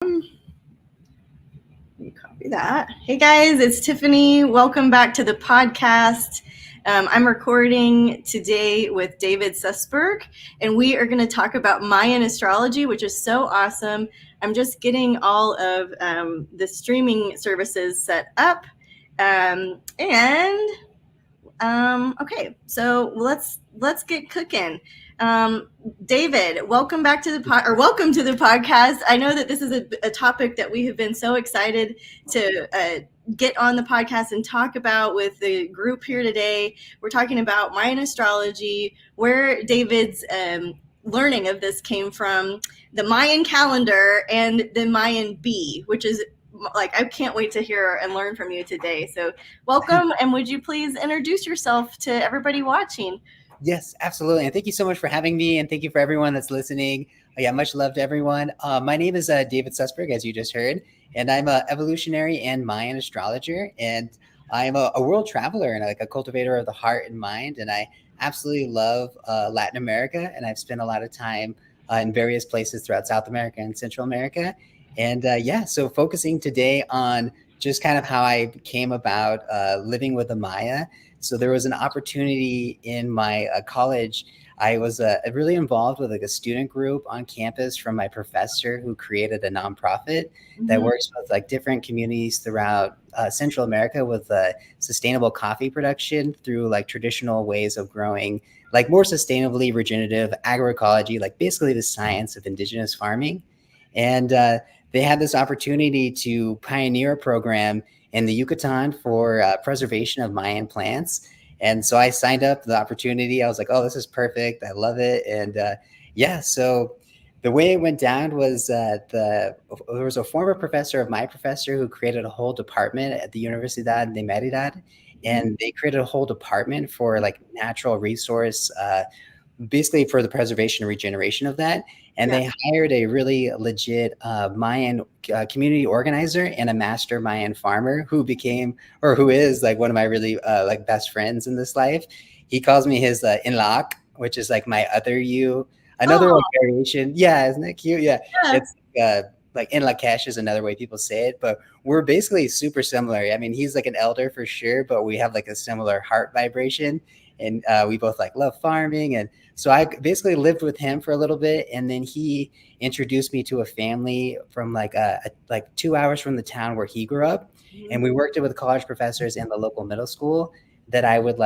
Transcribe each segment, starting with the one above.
Let me copy that. Hey guys, it's Tiffany. Welcome back to the podcast. I'm recording today with David Sussberg, and we are going to talk about Mayan astrology, which is so awesome. I'm just getting all of the streaming services set up. Okay, so let's get cooking. David, welcome back to welcome to the podcast. I know that this is a topic that we have been so excited to get on the podcast and talk about with the group here today. We're talking about Mayan astrology, where David's learning of this came from, the Mayan calendar, and the Mayan bee, which is I can't wait to hear and learn from you today. So welcome, and would you please introduce yourself to everybody watching? Yes, absolutely. And thank you so much for having me. And thank you for everyone that's listening. Yeah, much love to everyone. My name is David Sussberg, as you just heard, and I'm an evolutionary and Mayan astrologer. And I'm a world traveler and a cultivator of the heart and mind. And I absolutely love Latin America. And I've spent a lot of time in various places throughout South America and Central America. And so focusing today on just kind of how I came about living with the Maya. So there was an opportunity in my college. I was really involved with a student group on campus from my professor, who created a nonprofit that works with different communities throughout Central America with sustainable coffee production through traditional ways of growing, more sustainably regenerative agroecology, basically the science of indigenous farming. And they had this opportunity to pioneer a program in the Yucatan for preservation of Mayan plants. And so I signed up the opportunity. I was like, oh, this is perfect. I love it. And so the way it went down was there was a former professor of my professor who created a whole department at the Universidad de Meridad. And they created a whole department for natural resource, basically for the preservation and regeneration of that. And they hired a really legit Mayan community organizer and a master Mayan farmer who is one of my really best friends in this life. He calls me his inlak, which is my other you, another variation. Yeah, isn't that cute? Yeah. It's in Lakesh is another way people say it, but we're basically super similar. I mean, he's an elder for sure, but we have a similar heart vibration, and we both love farming. And so I basically lived with him for a little bit, and then he introduced me to a family from 2 hours from the town where he grew up, and we worked with college professors in the local middle school that I would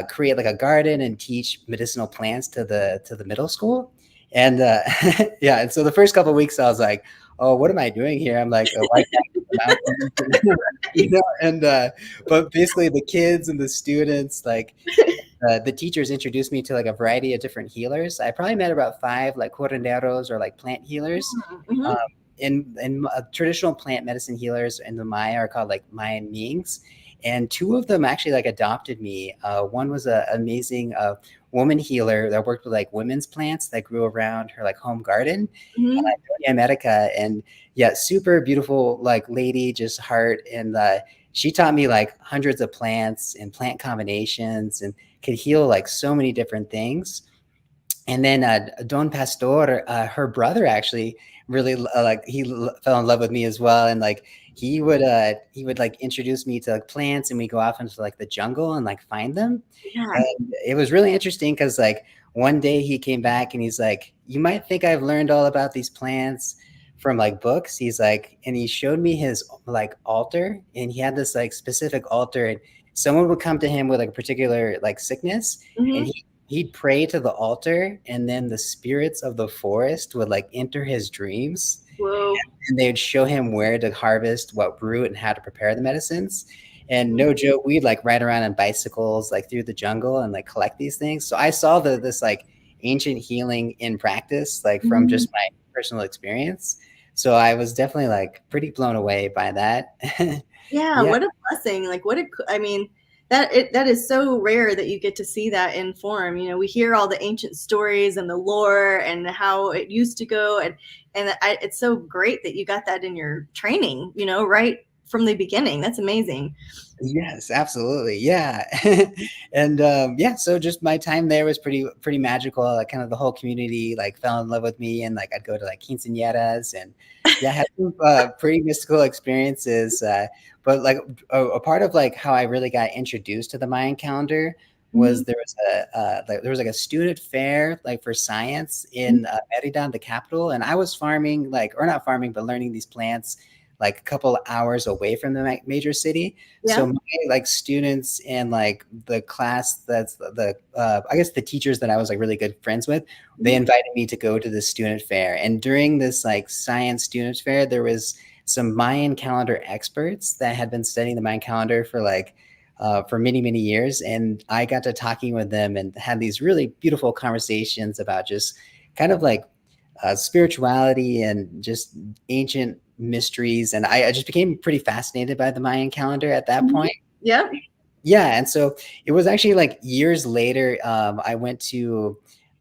create a garden and teach medicinal plants to the middle school. And and so the first couple of weeks I was like, oh, what am I doing here? I'm like, oh, why can't but basically the kids and the students, the teachers introduced me to a variety of different healers. I probably met about 5 curanderos or plant healers. In traditional plant medicine healers in the Maya are called Mayan Mings. And 2 of them actually adopted me. One was an amazing woman healer that worked with women's plants that grew around her home garden, America. And super beautiful lady, just heart. And she taught me hundreds of plants and plant combinations and could heal so many different things. And then Don Pastor, her brother, actually really fell in love with me as well. And he would introduce me to plants, and we go off into the jungle and find them. And it was really interesting because one day he came back and he's like, you might think I've learned all about these plants from books. He's and he showed me his altar, and he had this specific altar, and someone would come to him with a particular sickness, and he'd pray to the altar, and then the spirits of the forest would enter his dreams. Whoa. And they'd show him where to harvest what root and how to prepare the medicines. And no joke, we'd ride around on bicycles through the jungle and collect these things. So I saw this ancient healing in practice, from just my personal experience. So I was definitely pretty blown away by that. Yeah, what a blessing. That is so rare that you get to see that in form. We hear all the ancient stories and the lore and how it used to go, and it's so great that you got that in your training, right from the beginning. That's amazing. Yes, absolutely. Yeah. And yeah, so just my time there was pretty magical. Like kind of the whole community like fell in love with me, and like I'd go to like quinceañeras, and yeah, had some pretty mystical experiences. But like a part of like how I really got introduced to the Mayan calendar Mhm. was there was like a student fair like for science in Merida, the capital, and I was farming like, or not farming, but learning these plants like a couple hours away from the major city. So Yeah. my like students and like the class that's the I guess the teachers that I was like really good friends with, they Mhm. invited me to go to the student fair. And during this like science student fair, there was some Mayan calendar experts that had been studying the Mayan calendar for many years, and I got to talking with them and had these really beautiful conversations about just kind of like spirituality and just ancient mysteries. And I just became pretty fascinated by the Mayan calendar at that Mhm. point. Yeah. Yeah. And so it was actually like years later, I went to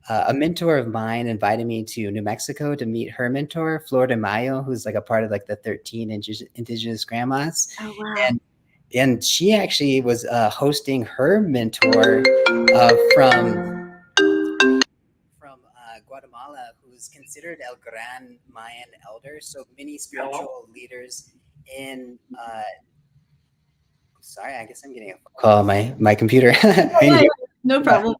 a mentor of mine invited me to New Mexico to meet her mentor, Flor de Mayo, who's like a part of like the 13 indigenous grandmas. Oh, wow. And she actually was hosting her mentor from Guatemala, who's considered El Gran Mayan elder. So many spiritual leaders in. Sorry, I guess I'm getting a phone call on my computer. Yeah, yeah. No problem.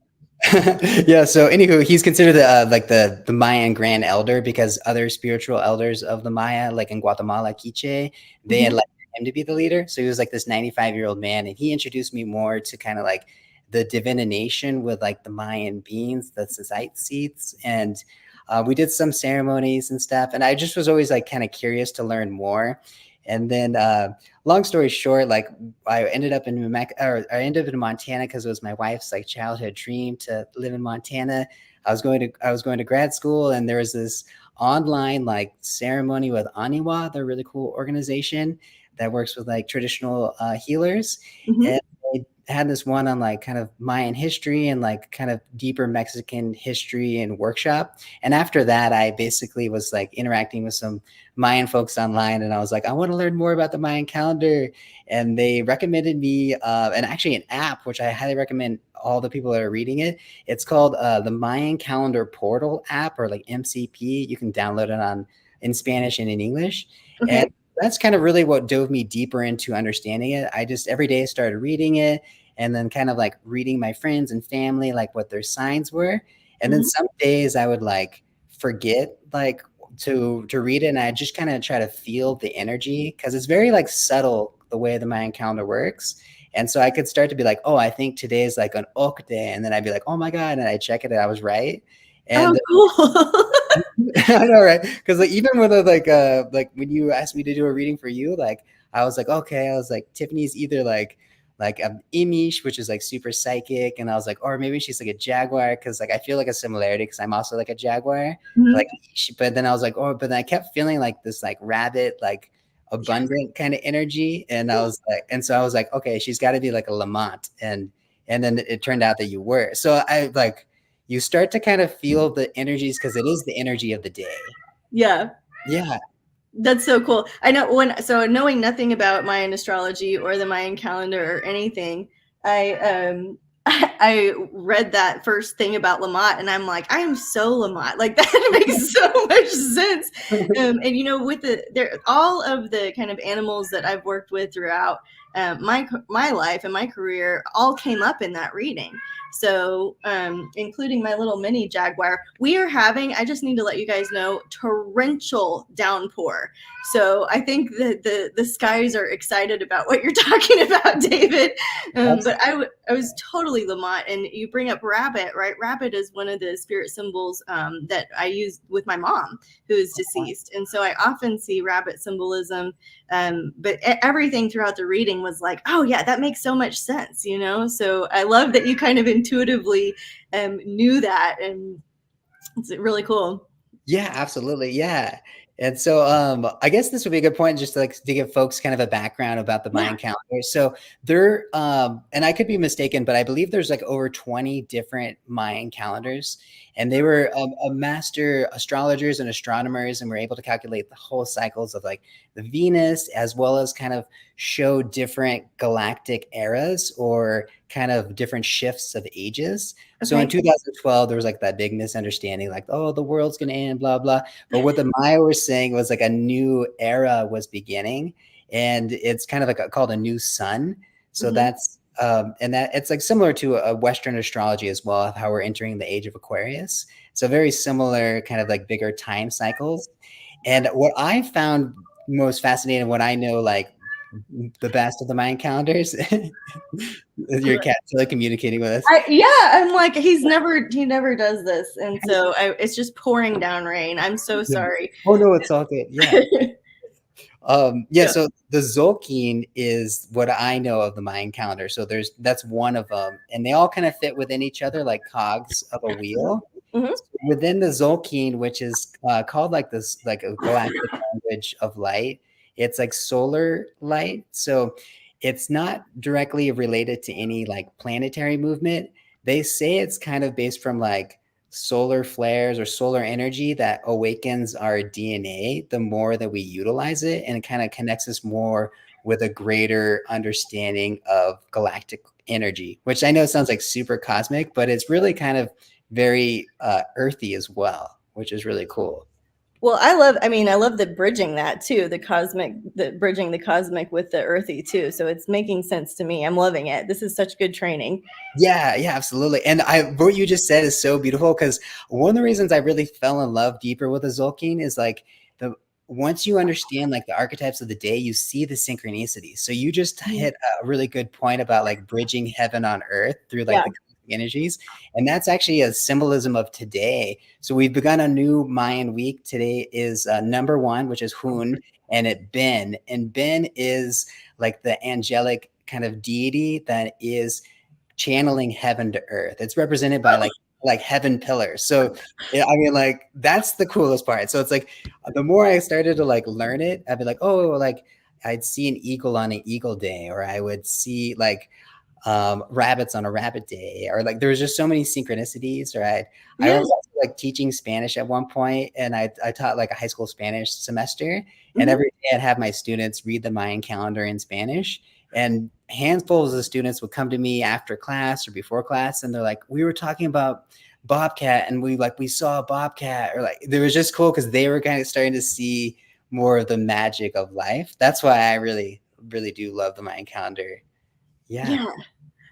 Yeah. So, anywho, he's considered like the Mayan grand elder because other spiritual elders of the Maya, like in Guatemala, Quiche, they had Mhm. elected him to be the leader. So he was like this 95-year-old man, and he introduced me more to kind of like the divination with like the Mayan beings, the Sisite seats, and we did some ceremonies and stuff. And I just was always like kind of curious to learn more. And then, long story short, like I ended up in New Mexico, or I ended up in Montana because it was my wife's like childhood dream to live in Montana. I was going to grad school, and there was this online like ceremony with Aniwa, the really cool organization that works with like traditional healers, Mhm. and they had this one on like kind of Mayan history and like kind of deeper Mexican history and workshop. And after that, I basically was like interacting with some Mayan folks online, and I was like, I want to learn more about the Mayan calendar. And they recommended me and actually an app, which I highly recommend all the people that are reading it. It's called the Mayan Calendar Portal app, or like MCP. You can download it on in Spanish and in English. And Okay. that's kind of really what dove me deeper into understanding it. I just every day started reading it, and then kind of like reading my friends and family, like what their signs were. And then Mhm. some days I would like forget like to read it, and I just kind of try to feel the energy because it's very like subtle the way the Mayan calendar works. And so I could start to be like, oh, I think today is like an ok day, and then I'd be like, oh my god, and I check it, and I was right. Oh, And cool. I know, right? Because like even with like when you asked me to do a reading for you, like I was like, okay, I was like, Tiffany's either like Imish, which is like super psychic, and I was like, or maybe she's like a jaguar because like I feel like a similarity because I'm also like a jaguar, like. Mhm. But then I was like, oh, but then I kept feeling like this like rabbit, like Yes. abundant kind of energy, and I was like, and so I was like, okay, she's got to be like a Lamont, and then it turned out that you were. So I like you start to kind of feel the energies because it is the energy of the day. Yeah. Yeah. That's so cool. I know so knowing nothing about Mayan astrology or the Mayan calendar or anything, I I read that first thing about Lamont, and I'm like, I am so Lamont. Like that makes so much sense. And with all of the kind of animals that I've worked with throughout my life and my career, all came up in that reading. So, including my little mini jaguar, we are having, I just need to let you guys know, torrential downpour. So I think that the skies are excited about what you're talking about, David. That's But I was totally Lamont, and you bring up rabbit, right? Rabbit is one of the spirit symbols that I use with my mom, who is deceased, and so I often see rabbit symbolism. But everything throughout the reading was like, oh yeah, that makes so much sense, So I love that you kind of intuitively knew that, and it's really cool. Yeah, absolutely. Yeah. And so I guess this would be a good point just to, like to give folks kind of a background about the Yeah. Mayan calendar. So there and I could be mistaken, but I believe there's like over 20 different Mayan calendars. and they were master astrologers and astronomers, and were able to calculate the whole cycles of like the Venus, as well as kind of show different galactic eras or kind of different shifts of ages. So in 2012, there was like that big misunderstanding, like, oh, the world's going to end, blah, blah. But what the Maya were saying was like a new era was beginning, and it's kind of like called a new sun. So that's, and that it's like similar to a Western astrology as well, of how we're entering the age of Aquarius. So very similar kind of like bigger time cycles. And what I found most fascinating, what I know like the best of the Mayan calendars, your cat's like communicating with us. I'm like, he never does this. And so it's just pouring down rain. I'm so sorry. Oh no, it's all good. Yeah. So the Zolkin is what I know of the Mayan calendar. So that's one of them, and they all kind of fit within each other like cogs of a wheel. So within the Zolkin, which is called like this, like a galactic language of light, it's like solar light. So it's not directly related to any like planetary movement. They say it's kind of based from like solar flares or solar energy that awakens our DNA the more that we utilize it, and it kind of connects us more with a greater understanding of galactic energy, which I know sounds like super cosmic, but it's really kind of very earthy as well, which is really cool. Well, I love the bridging that too, bridging the cosmic with the earthy too. So it's making sense to me. I'm loving it. This is such good training. Yeah, absolutely. And what you just said is so beautiful, because one of the reasons I really fell in love deeper with the Zolkin is like once you understand like the archetypes of the day, you see the synchronicity. So you just hit a really good point about like bridging heaven on earth through like the energies. And that's actually a symbolism of today. So we've begun a new Mayan week. Today is number 1, which is Hun, and Ben. And Ben is like the angelic kind of deity that is channeling heaven to earth. It's represented by like heaven pillars. So I mean, like that's the coolest part. So it's like the more I started to like learn it, I'd be like, oh, like I'd see an eagle on an eagle day, or I would see like rabbits on a rabbit day, or like there was just so many synchronicities. Or I was also like teaching Spanish at one point, and I taught like a high school Spanish semester, and every day I'd have my students read the Mayan calendar in Spanish, and handfuls of students would come to me after class or before class, and they're like, we were talking about bobcat, and we saw a bobcat, or like it was just cool because they were kind of starting to see more of the magic of life. That's why I really do love the Mayan calendar. Yeah.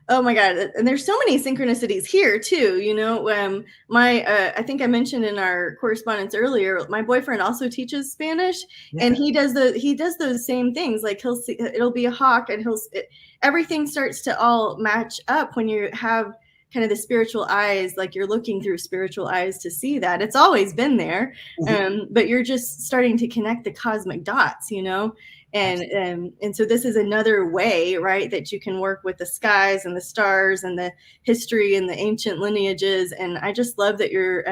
Oh my God. And there's so many synchronicities here too. You know, I think I mentioned in our correspondence earlier, my boyfriend also teaches Spanish, and he does those same things. Like it'll be a hawk, and everything starts to all match up when you have kind of the spiritual eyes, like you're looking through spiritual eyes to see that. It's always been there. But you're just starting to connect the cosmic dots, you know? And so this is another way, right, that you can work with the skies and the stars and the history and the ancient lineages. And I just love that you're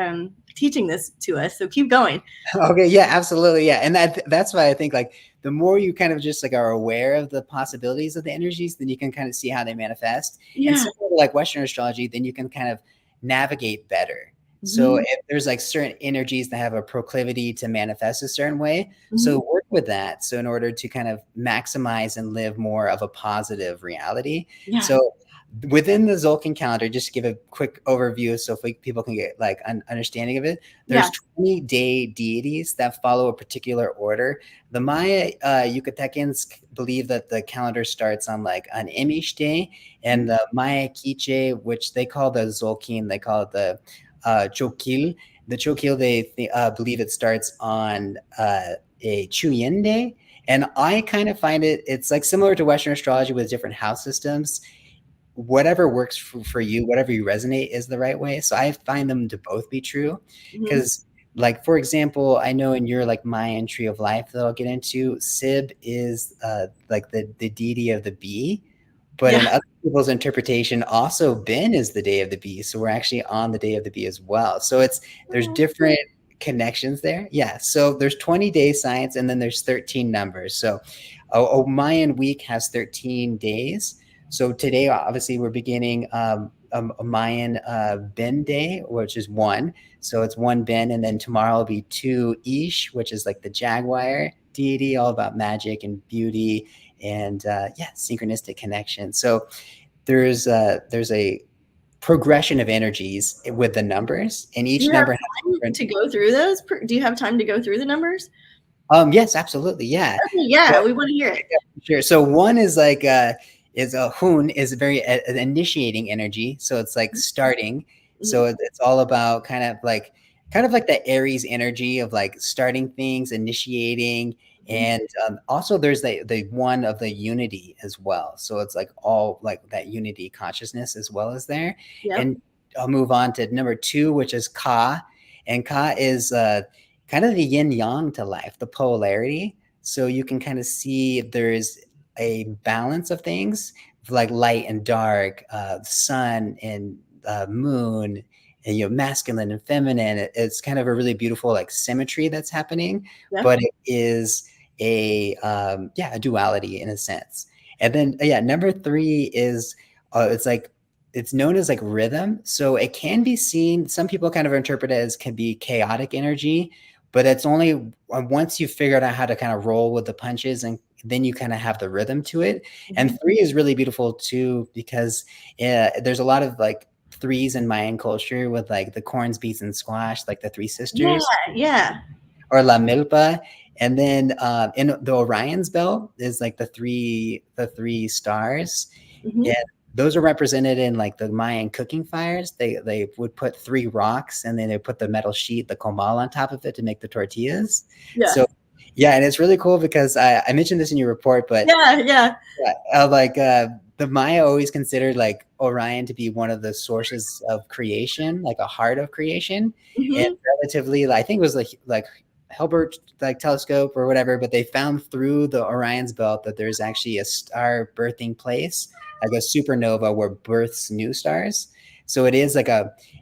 teaching this to us. So keep going. Okay. Yeah, absolutely. Yeah. And that's why I think like the more you kind of just like are aware of the possibilities of the energies, then you can kind of see how they manifest. And similar to like Western astrology, then you can kind of navigate better. So if there's like certain energies that have a proclivity to manifest a certain way, so work with that. So in order to kind of maximize and live more of a positive reality. So within the Zolkin calendar, just to give a quick overview so people can get like an understanding of it, there's 20-day deities that follow a particular order. The Maya Yucatecans believe that the calendar starts on like an Imish day, and the Maya Quiche, which they call the Zolkin, they call it the Chokil. The Chokil, they believe it starts on a Chuyin day. And I kind of find it's like similar to Western astrology with different house systems. Whatever works for you, whatever you resonate is the right way. So I find them to both be true. Because like, for example, I know in your like Mayan tree of life that I'll get into, Sib is like the deity of the bee. But in other people's interpretation, also Ben is the day of the bee. So we're actually on the day of the bee as well. So there's different connections there. Yeah. So there's 20-day science, and then there's 13 numbers. So a Mayan week has 13 days. So today, obviously, we're beginning a Mayan bin day, which is one. So it's one bin, and then tomorrow will be two Ish, which is like the jaguar deity, all about magic and beauty and yeah, synchronistic connection. So there's a progression of energies with the numbers, and Do each you have number has time different. to go through those? Do you have time to go through the numbers? Yes, absolutely, yeah. Okay, yeah, Well, we want to hear it. yeah, sure. So one is like is a hun is very an initiating energy. So it's like starting. Mhm. So it's all about kind of like the Aries energy of like starting things, initiating, Mhm. and also there's the one of the unity as well. So it's like all like that unity consciousness as well as there. Yep. And I'll move on to number two, which is Ka, and Ka is kind of the yin yang to life, the polarity. So you can kind of see there's a balance of things like light and dark, sun and moon, and masculine and feminine. It's kind of a really beautiful like symmetry that's happening, Yep. but it is a duality in a sense. And then yeah, number three is it's like it's known as like rhythm. So it can be seen, some people kind of interpret it as can be chaotic energy, but it's only once you figured out how to kind of roll with the punches, and then you kind of have the rhythm to it. Mhm. And three is really beautiful too because there's a lot of like threes in Mayan culture with like the corns, beets, and squash, like the three Yeah, sisters yeah. or La Milpa. And then in the Orion's belt is like the three stars, Mhm. and those are represented in like the Mayan cooking fires. They would put three rocks, and then they put the metal sheet, the comal, on top of it to make the tortillas. Yeah. So yeah, and it's really cool because I mentioned this in your report, but Yeah, yeah. yeah, the Maya always considered like Orion to be one of the sources of creation, like a heart of creation, and Mhm. relatively, I think it was like Hilbert like telescope or whatever, but they found through the Orion's belt that there's actually a star birthing place, like a supernova where births new stars. So it is like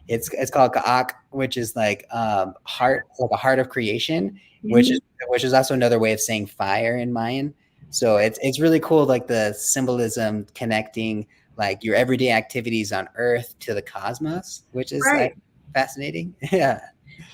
it's called Kaak, which is like heart, like a heart of creation, which Mhm. is which is also another way of saying fire in Mayan. So it's really cool, like the symbolism connecting like your everyday activities on Earth to the cosmos, which is Right. fascinating. Yeah.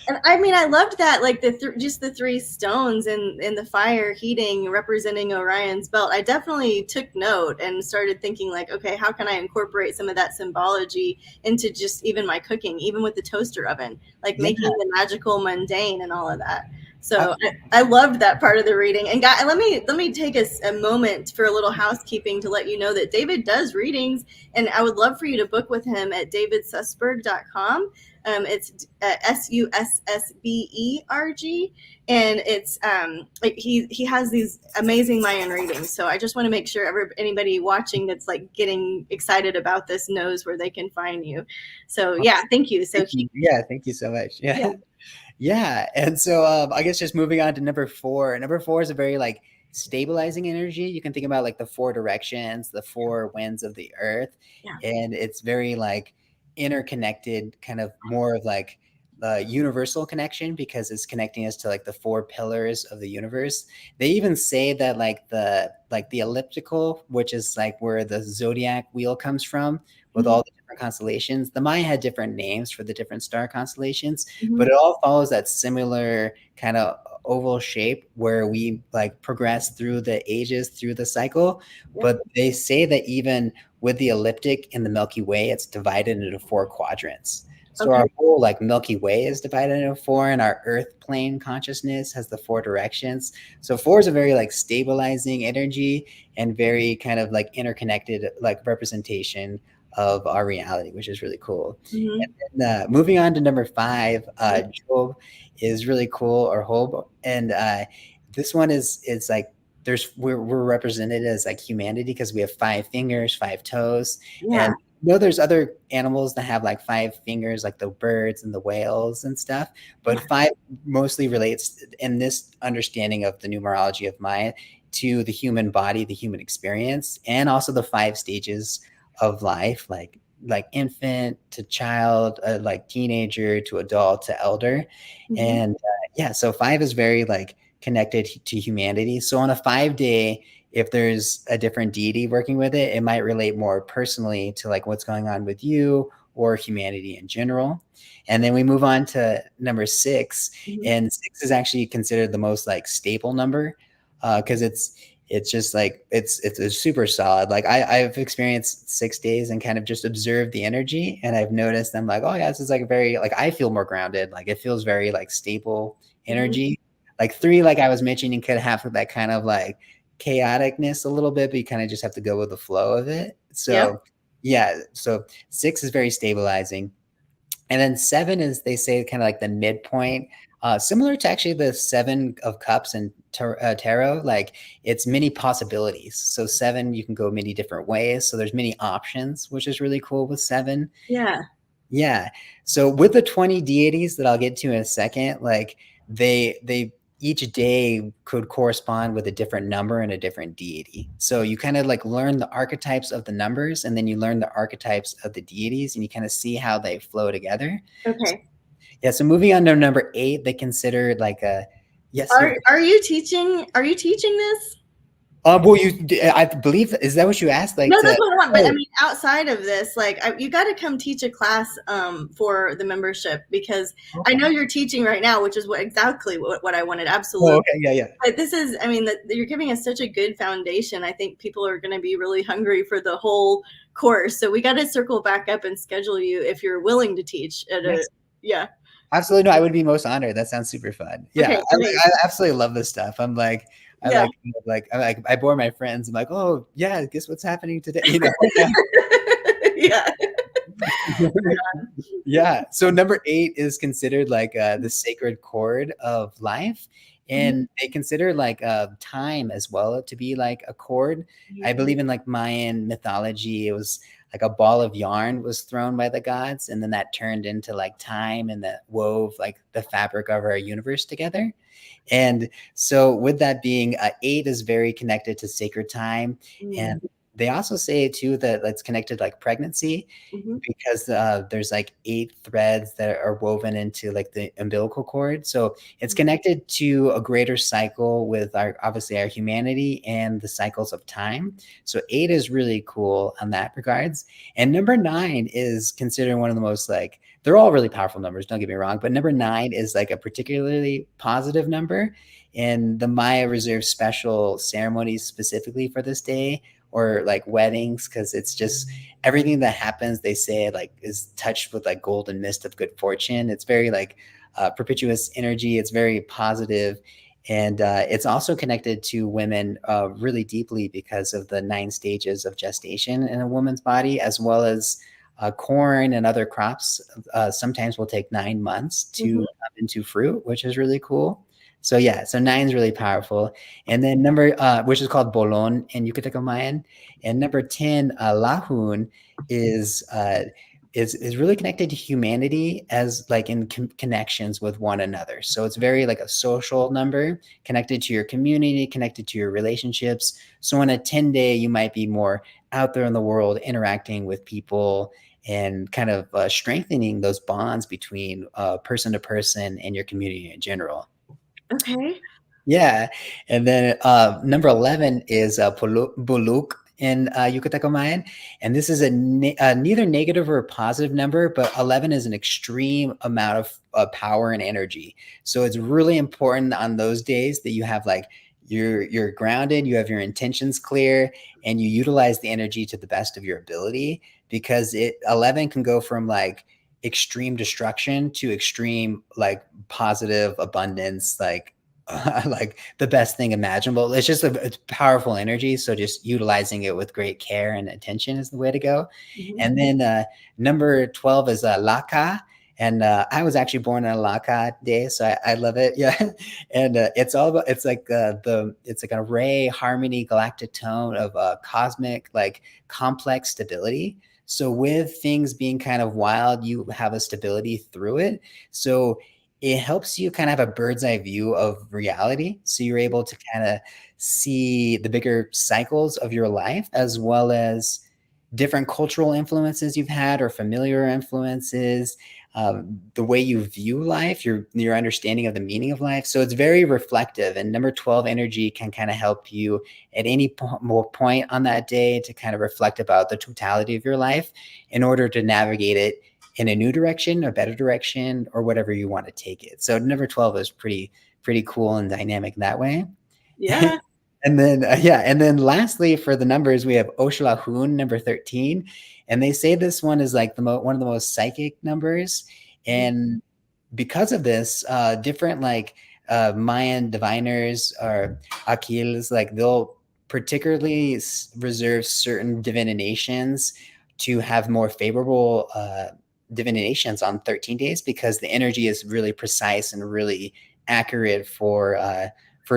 And I mean, I loved that, like just the three stones in the fire heating representing Orion's belt. I definitely took note and started thinking, like, okay, how can I incorporate some of that symbology into just even my cooking, even with the toaster oven, like Yeah. making the magical mundane and all of that. So I loved that part of the reading. And guy, let me take a moment for a little housekeeping to let you know that David does readings, and I would love for you to book with him at davidsusberg.com. It's Sussberg, and it's he has these amazing Mayan readings. So I just want to make sure anybody watching that's like getting excited about this knows where they can find you. So yeah, thank you. So Thank you. Yeah, thank you so much. yeah. Yeah. Yeah. And so I guess just moving on to number four. Number four is a very like stabilizing energy. You can think about like the four directions, the four winds of the earth. Yeah. And it's very like interconnected, kind of more of like the universal connection because it's connecting us to like the four pillars of the universe. They even say that like the elliptical, which is like where the zodiac wheel comes from with Mhm. all the different constellations. The Maya had different names for the different star constellations, but Mhm. it all follows that similar kind of oval shape where we like progress through the ages through the cycle. Yep. But they say that even with the ecliptic in the Milky Way, it's divided into four quadrants. So Okay. our whole like Milky Way is divided into four, and our Earth plane consciousness has the four directions. So four is a very like stabilizing energy and very kind of like interconnected like representation of our reality, which is really cool. Mhm. And then, moving on to number five, Job is really cool, or Hob, and this one is like we're represented as like humanity because we have five fingers, five toes, Yeah. and there's other animals that have like five fingers, like the birds and the whales and stuff, but Yeah. five mostly relates in this understanding of the numerology of Maya to the human body, the human experience, and also the five stages of life, like infant to child, like teenager to adult to elder. Mhm. And yeah, so five is very like connected to humanity. So on a 5-day, if there's a different deity working with it, it might relate more personally to like what's going on with you or humanity in general. And then we move on to number 6, and 6 is actually considered the most like stable number because it's just like it's super solid. Like I've experienced 6 days and kind of just observed the energy, and I've noticed I'm like, oh yeah, this is like very like I feel more grounded. Like it feels very like stable energy. Like 3, like I was mentioning, could have that kind of like chaoticness a little bit, but you kind of just have to go with the flow of it. Yep. So yeah, so 6 is very stabilizing. And then 7 is, they say, kind of like the midpoint, similar to actually the 7 of Cups and tarot. Like it's many possibilities. So 7, you can go many different ways. So there's many options, which is really cool with 7. Yeah. Yeah. So with the 20 deities that I'll get to in a second, like they each day could correspond with a different number and a different deity. So you kind of like learn the archetypes of the numbers, and then you learn the archetypes of the deities, and you kind of see how they flow together. Okay. Yeah. So moving on to number 8, they consider like a yes. Are you teaching? Are you teaching this? Well, I believe, is that what you asked? Like, No, that's what I want. But I mean, outside of this, like, you got to come teach a class for the membership, because I know you're teaching right now, which is exactly what I wanted. Absolutely. Oh, okay. Yeah. Yeah. But this is, I mean, you're giving us such a good foundation. I think people are going to be really hungry for the whole course. So we got to circle back up and schedule you if you're willing to teach at Yes. yeah. Absolutely. No, I would be most honored. That sounds super fun. Yeah. Okay, I absolutely love this stuff. I'm like, I bore my friends. I'm like, oh yeah, guess what's happening today? You know? Yeah. Yeah. So number 8 is considered like the sacred chord of life. And they consider like time as well to be like a chord. I believe in like Mayan mythology, it was like a ball of yarn was thrown by the gods, and then that turned into like time, and that wove like the fabric of our universe together. And so with that being, 8 is very connected to sacred time. And they also say too that it's connected like pregnancy, because there's like 8 threads that are woven into like the umbilical cord. So it's connected to a greater cycle with obviously our humanity and the cycles of time. So 8 is really cool on that regards. And number 9 is considered one of the most like, they're all really powerful numbers, don't get me wrong, but number 9 is like a particularly positive number. And the Maya reserve special ceremonies specifically for this day, or like weddings, because it's just everything that happens, they say, like is touched with like golden mist of good fortune. It's very like perpetuous energy. It's very positive. And it's also connected to women really deeply because of the 9 stages of gestation in a woman's body, as well as corn and other crops sometimes will take 9 months to come into fruit, which is really cool. So yeah, so 9 is really powerful. And then number, which is called Bolon in Yucateco Mayan. And number 10, Lahun, is really connected to humanity as like in connections with one another. So it's very like a social number, connected to your community, connected to your relationships. So on a 10-day, you might be more out there in the world, interacting with people and kind of strengthening those bonds between person to person and your community in general. Okay. Yeah. And then number 11 is Buluk in Yucateco Mayan. And this is a neither negative or positive number, but 11 is an extreme amount of power and energy. So it's really important on those days that you have like, you're grounded, you have your intentions clear, and you utilize the energy to the best of your ability, because 11 can go from like extreme destruction to extreme like positive abundance, like like the best thing imaginable. It's just it's powerful energy. So just utilizing it with great care and attention is the way to go. And then number 12 is Laka. And I was actually born on a Laka day, so I love it. Yeah. And it's all about, it's like it's like a ray harmony galactic tone of cosmic, like complex stability. So with things being kind of wild, you have a stability through it. So it helps you kind of have a bird's eye view of reality. So you're able to kind of see the bigger cycles of your life, as well as different cultural influences you've had or familiar influences. the way you view life, your understanding of the meaning of life. So it's very reflective. And number 12 energy can kind of help you at any point on that day to kind of reflect about the totality of your life in order to navigate it in a new direction, a better direction, or whatever you want to take it. So number 12 is pretty cool and dynamic that way. Yeah. And then, and then lastly, for the numbers, we have Oshlahun, number 13. And they say this one is like one of the most psychic numbers. And because of this, different like Mayan diviners or Akils, like they'll particularly reserve certain divinations to have more favorable divinations on 13 days because the energy is really precise and really accurate for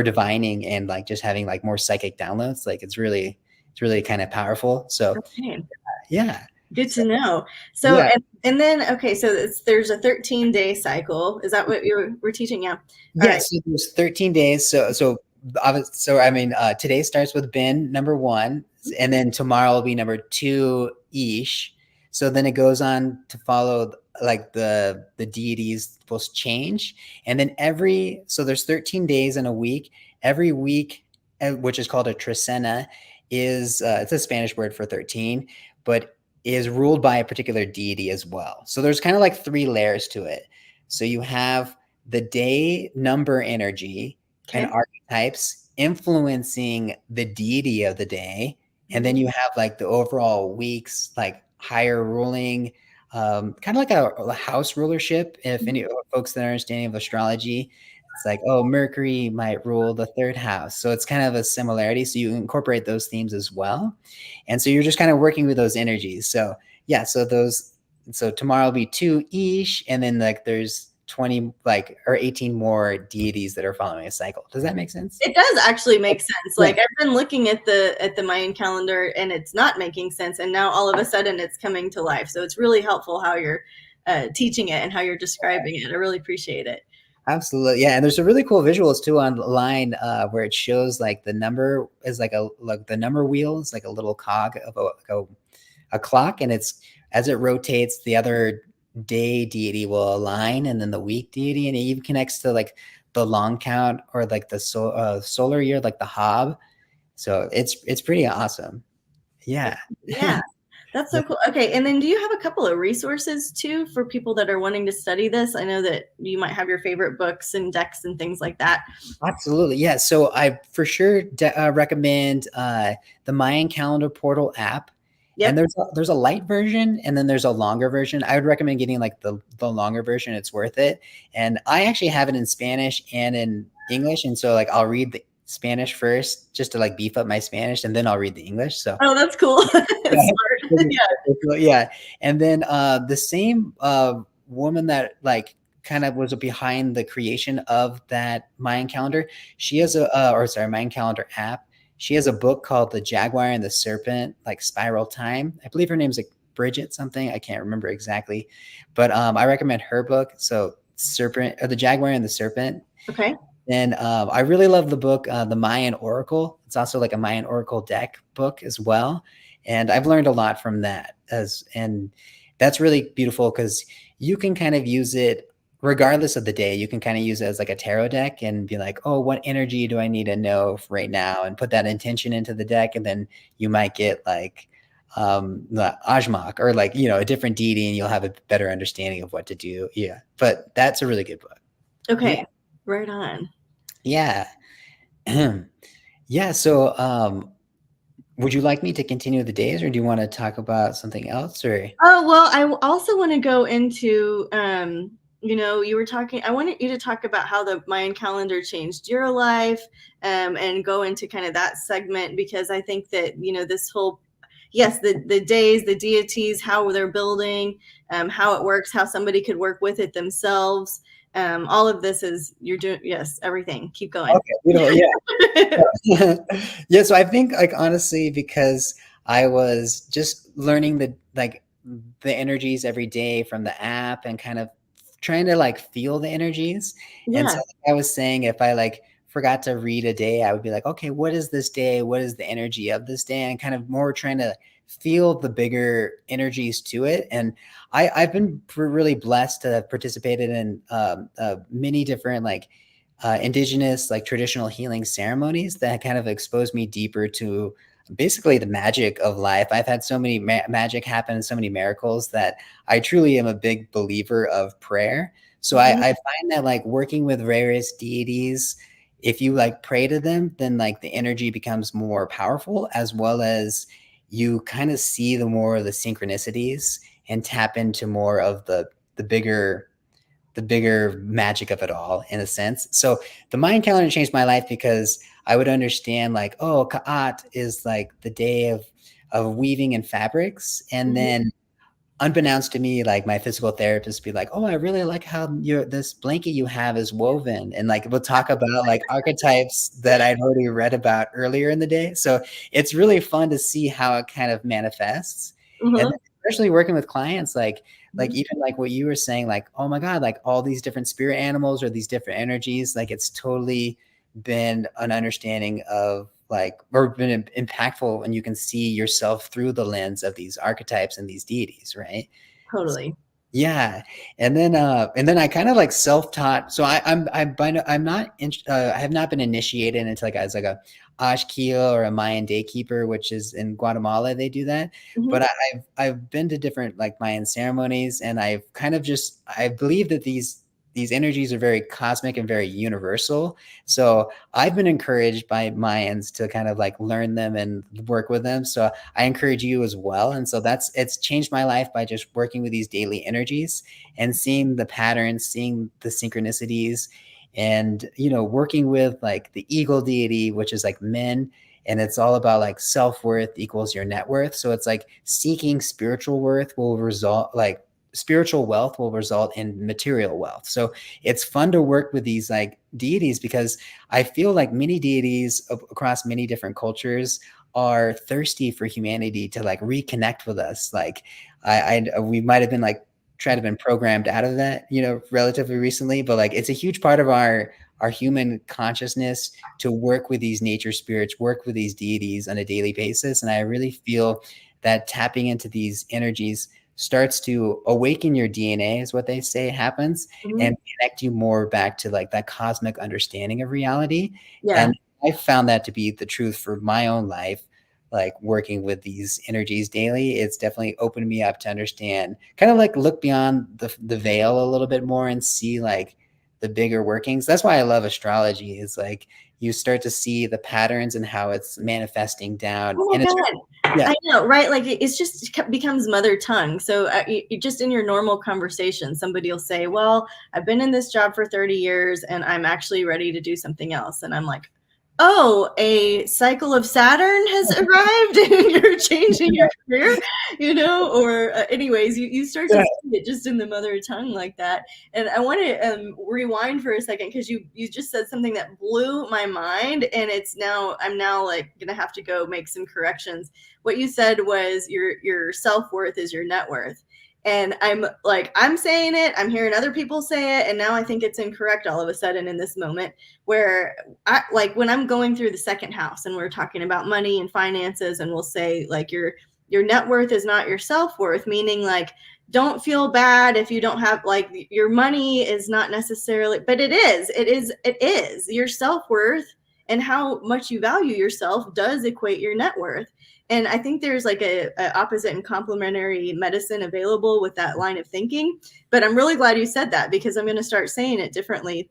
divining and like just having like more psychic downloads. Like it's really kind of powerful. So Okay. yeah. Good to know. So, Yeah. and then, okay, so there's a 13-day cycle. Is that what you were teaching? Yeah. All right. Yes, so there's 13 days. So I mean, today starts with Ben, number 1, and then tomorrow will be number 2, Ish. So then it goes on to follow like the deities will change, and then so there's 13 days in a week. Every week, which is called a trecena, is it's a Spanish word for 13, but is ruled by a particular deity as well. So there's kind of like 3 layers to it. So you have the day number energy and archetypes influencing the deity of the day. And then you have like the overall weeks, like higher ruling, kind of like a house rulership. If any folks that are understanding of astrology, it's like, oh, Mercury might rule the 3rd house. So it's kind of a similarity. So you incorporate those themes as well. And so you're just kind of working with those energies. So yeah, so tomorrow will be 2 Ish, and then like there's 20 like or 18 more deities that are following a cycle. Does that make sense? It does actually make sense. Like I've been looking at the Mayan calendar and it's not making sense, and now all of a sudden it's coming to life. So it's really helpful how you're teaching it and how you're describing it. I really appreciate it. Absolutely. Yeah. And there's a really cool visuals too online where it shows like the number is like the number wheel is like a little cog of a clock, and it's as it rotates, the other day deity will align, and then the week deity, and it even connects to like the long count or like the solar year, like the Hob. So it's pretty awesome. Yeah. Yeah. That's so cool. Okay. And then do you have a couple of resources too for people that are wanting to study this? I know that you might have your favorite books and decks and things like that. Absolutely. Yeah. So I for sure recommend the Mayan Calendar Portal app. Yep. And there's a light version and then there's a longer version. I would recommend getting like the longer version. It's worth it. And I actually have it in Spanish and in English. And so like I'll read the Spanish first just to like beef up my Spanish, and then I'll read the English. So oh, that's cool. yeah. And then the same woman that like kind of was behind the creation of that Mayan calendar, she has Mayan calendar app. She has a book called The Jaguar and the Serpent, like Spiral Time. I believe her name's like Bridget something. I can't remember exactly, but I recommend her book. So The Jaguar and the Serpent. Okay. And I really love the book, The Mayan Oracle. It's also like a Mayan Oracle deck book as well. And I've learned a lot from that and that's really beautiful because you can kind of use it regardless of the day. You can kind of use it as like a tarot deck and be like, oh, what energy do I need to know right now? And put that intention into the deck. And then you might get like the Ajmak or like, a different deity, and you'll have a better understanding of what to do. Yeah. But that's a really good book. Okay. Yeah. Right on. Yeah. Yeah. So would you like me to continue the days, or do you want to talk about something else? Or oh, well, I also want to go into you were talking, I wanted you to talk about how the Mayan calendar changed your life, and go into kind of that segment, because I think that, this whole, yes, the days, the deities, how they're building, how it works, how somebody could work with it themselves. All of this is, you're doing, yes, everything. Keep going. Okay, yeah. Yeah. So I think like, honestly, because I was just learning the energies every day from the app and kind of trying to like feel the energies. Yeah. And so I was saying, if I like forgot to read a day, I would be like, okay, what is this day? What is the energy of this day? And kind of more trying to feel the bigger energies to it. And I've been really blessed to have participated in many different like indigenous like traditional healing ceremonies that kind of exposed me deeper to basically the magic of life. I've had so many magic happen, so many miracles, that I truly am a big believer of prayer. So Mhm. I find that like working with various deities, if you like pray to them, then like the energy becomes more powerful, as well as you kind of see the more of the synchronicities and tap into more of the bigger the bigger magic of it all in a sense. So the Mayan calendar changed my life because I would understand like, oh, Ka'at is like the day of weaving and fabrics. And Mhm. then unbeknownst to me, like my physical therapist be like, oh, I really like how your this blanket you have is woven. And like we'll talk about like archetypes that I'd already read about earlier in the day. So it's really fun to see how it kind of manifests. And Mhm. then especially working with clients, like Mhm. even like what you were saying, like, oh my God, like all these different spirit animals or these different energies, like it's totally been an understanding of like or been impactful when you can see yourself through the lens of these archetypes and these deities, right? Totally. Yeah, and then I kind of like self-taught. So I'm not I have not been initiated into like as like a Ashkeel or a Mayan daykeeper, which is in Guatemala they do that. But Mhm. I've been to different like Mayan ceremonies, and I've kind of just I believe that these energies are very cosmic and very universal. So I've been encouraged by Mayans to kind of like learn them and work with them. So I encourage you as well. And so it's changed my life by just working with these daily energies and seeing the patterns, seeing the synchronicities, and working with like the eagle deity, which is like men. And it's all about like self-worth equals your net worth. So it's like seeking spiritual worth will result like spiritual wealth will result in material wealth. So it's fun to work with these like deities because I feel like many deities across many different cultures are thirsty for humanity to like reconnect with us. Like we might have been like try to been programmed out of that, relatively recently, but like it's a huge part of our human consciousness to work with these nature spirits, work with these deities on a daily basis. And I really feel that tapping into these energies starts to awaken your DNA, is what they say happens, Mhm. and connect you more back to like that cosmic understanding of reality. Yeah. And I found that to be the truth for my own life, like working with these energies daily. It's definitely opened me up to understand, kind of like look beyond the veil a little bit more and see like the bigger workings. That's why I love astrology, is like you start to see the patterns and how it's manifesting down. Oh And my it's God. yeah, I know, right? Like it's just becomes mother tongue. So just in your normal conversation, somebody will say, "Well, I've been in this job for 30 years and I'm actually ready to do something else." And I'm like, "Oh, a cycle of Saturn has arrived and you're changing your career," or anyways, you start to yeah. see it just in the mother tongue like that. And I want to rewind for a second because you just said something that blew my mind, and I'm now like gonna have to go make some corrections. What you said was your self-worth is your net worth. And I'm saying it, I'm hearing other people say it, and now I think it's incorrect all of a sudden in this moment where I like when I'm going through the second house and we're talking about money and finances, and we'll say like your net worth is not your self-worth, meaning like don't feel bad if you don't have like your money is not necessarily, but it is your self-worth, and how much you value yourself does equate your net worth. And I think there's like a opposite and complementary medicine available with that line of thinking. But I'm really glad you said that because I'm going to start saying it differently.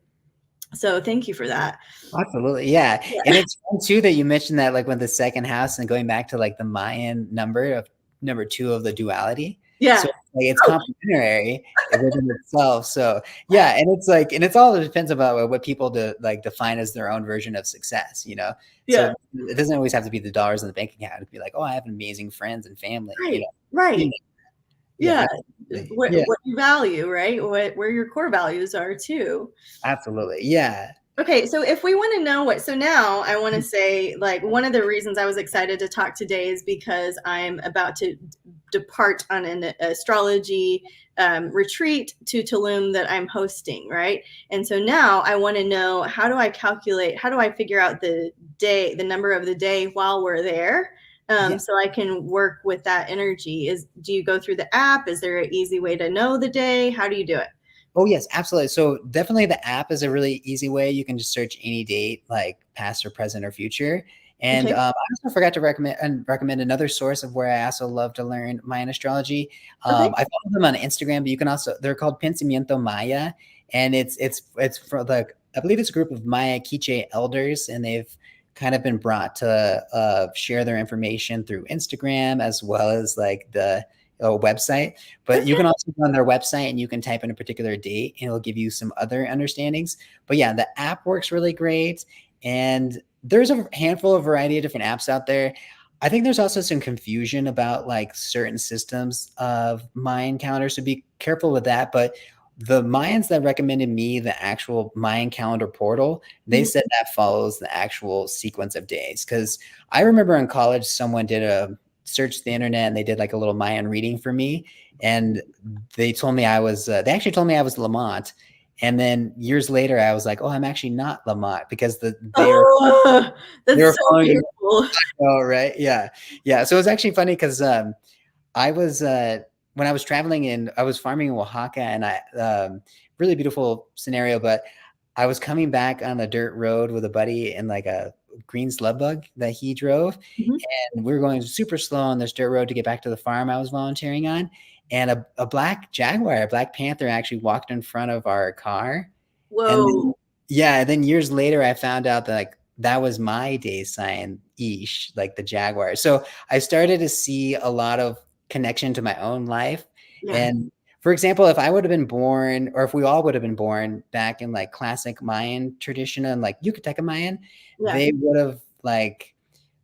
So thank you for that. Absolutely. Yeah. And Yeah. it's fun too that you mentioned that like with the second house and going back to like the Mayan number of number two of the duality. Yeah. So like it's Oh, complementary within itself. So yeah, and it's like and it's all depends about what people like define as their own version of success. So yeah. it doesn't always have to be the dollars in the bank account. It could be like, oh, I have amazing friends and family. Right. Yeah, Right. yeah, Yeah. absolutely. What Yeah, what you value, right? Where your core values are too. absolutely. Yeah. Okay, so if we want to know so now I want to say, like, one of the reasons I was excited to talk today is because I'm about to depart on an astrology retreat to Tulum that I'm hosting, right? And so now I want to know, how do I figure out the number of the day while we're there? Yeah. so I can work with that energy. Do you go through the app? Is there an easy way to know the day? How do you do it? Oh yes, absolutely. So definitely the app is a really easy way. You can just search any date, like past or present or future. And Okay. I also forgot to recommend another source of where I also love to learn Mayan astrology. Okay. I follow them on Instagram, but you can also, they're called Pensamiento Maya, and it's for the, I believe it's a group of Maya Quiche elders, and they've kind of been brought to share their information through Instagram as well as like the website. But you Okay. can also go on their website and you can type in a particular date and it'll give you some other understandings. But yeah, the app works really great. And there's a handful of variety of different apps out there. I think there's also some confusion about like certain systems of Mayan calendars, so be careful with that. But the Mayans that recommended me the actual Mayan calendar portal, they Mhm. said that follows the actual sequence of days. Because I remember in college, someone did a searched the internet and they did like a little Mayan reading for me. And they told me they actually told me I was Lamont. And then years later, I was like, oh, I'm actually not Lamont because Oh, they that's were so following. beautiful. Oh, right. Yeah. Yeah. So it was actually funny because I was, when I was traveling I was farming in Oaxaca and really beautiful scenario, but I was coming back on the dirt road with a buddy in like a green slug bug that he drove. Mhm. And we were going super slow on this dirt road to get back to the farm I was volunteering on. And a black jaguar, a black panther actually walked in front of our car. And then, Whoa. yeah, and then years later, I found out that like that was my day sign, Ish, like the jaguar. So I started to see a lot of connection to my own life. Yeah. And for example, if I would have been born, or if we all would have been born back in like classic Mayan tradition and like Yucateca Mayan, Yeah. they would have like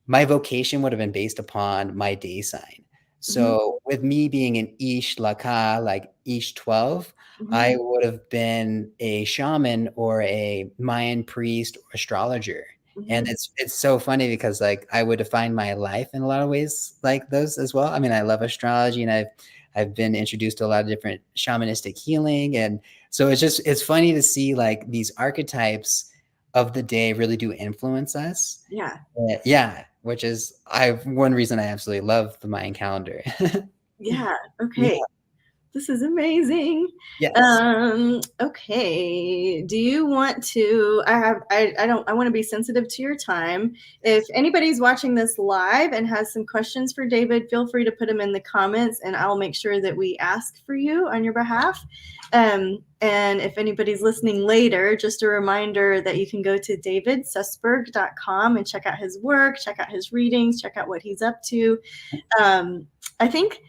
my vocation would have been based upon my day sign. Mhm. So with me being an Ish Laka, like Ish 12, Mhm. I would have been a shaman or a Mayan priest or astrologer. And Mhm. it's so funny because like I would define my life in a lot of ways like those as well. I mean, I love astrology and I've been introduced to a lot of different shamanistic healing. And so it's funny to see like these archetypes of the day really do influence us. Yeah. Yeah, which is one reason I absolutely love the Mayan calendar. Yeah. Yeah. Okay. This is amazing. Yes. Okay. Do you want to? I don't. I want to be sensitive to your time. If anybody's watching this live and has some questions for David, feel free to put them in the comments, and I'll make sure that we ask for you on your behalf. And if anybody's listening later, just a reminder that you can go to davidsusberg.com and check out his work, check out his readings, check out what he's up to. I think,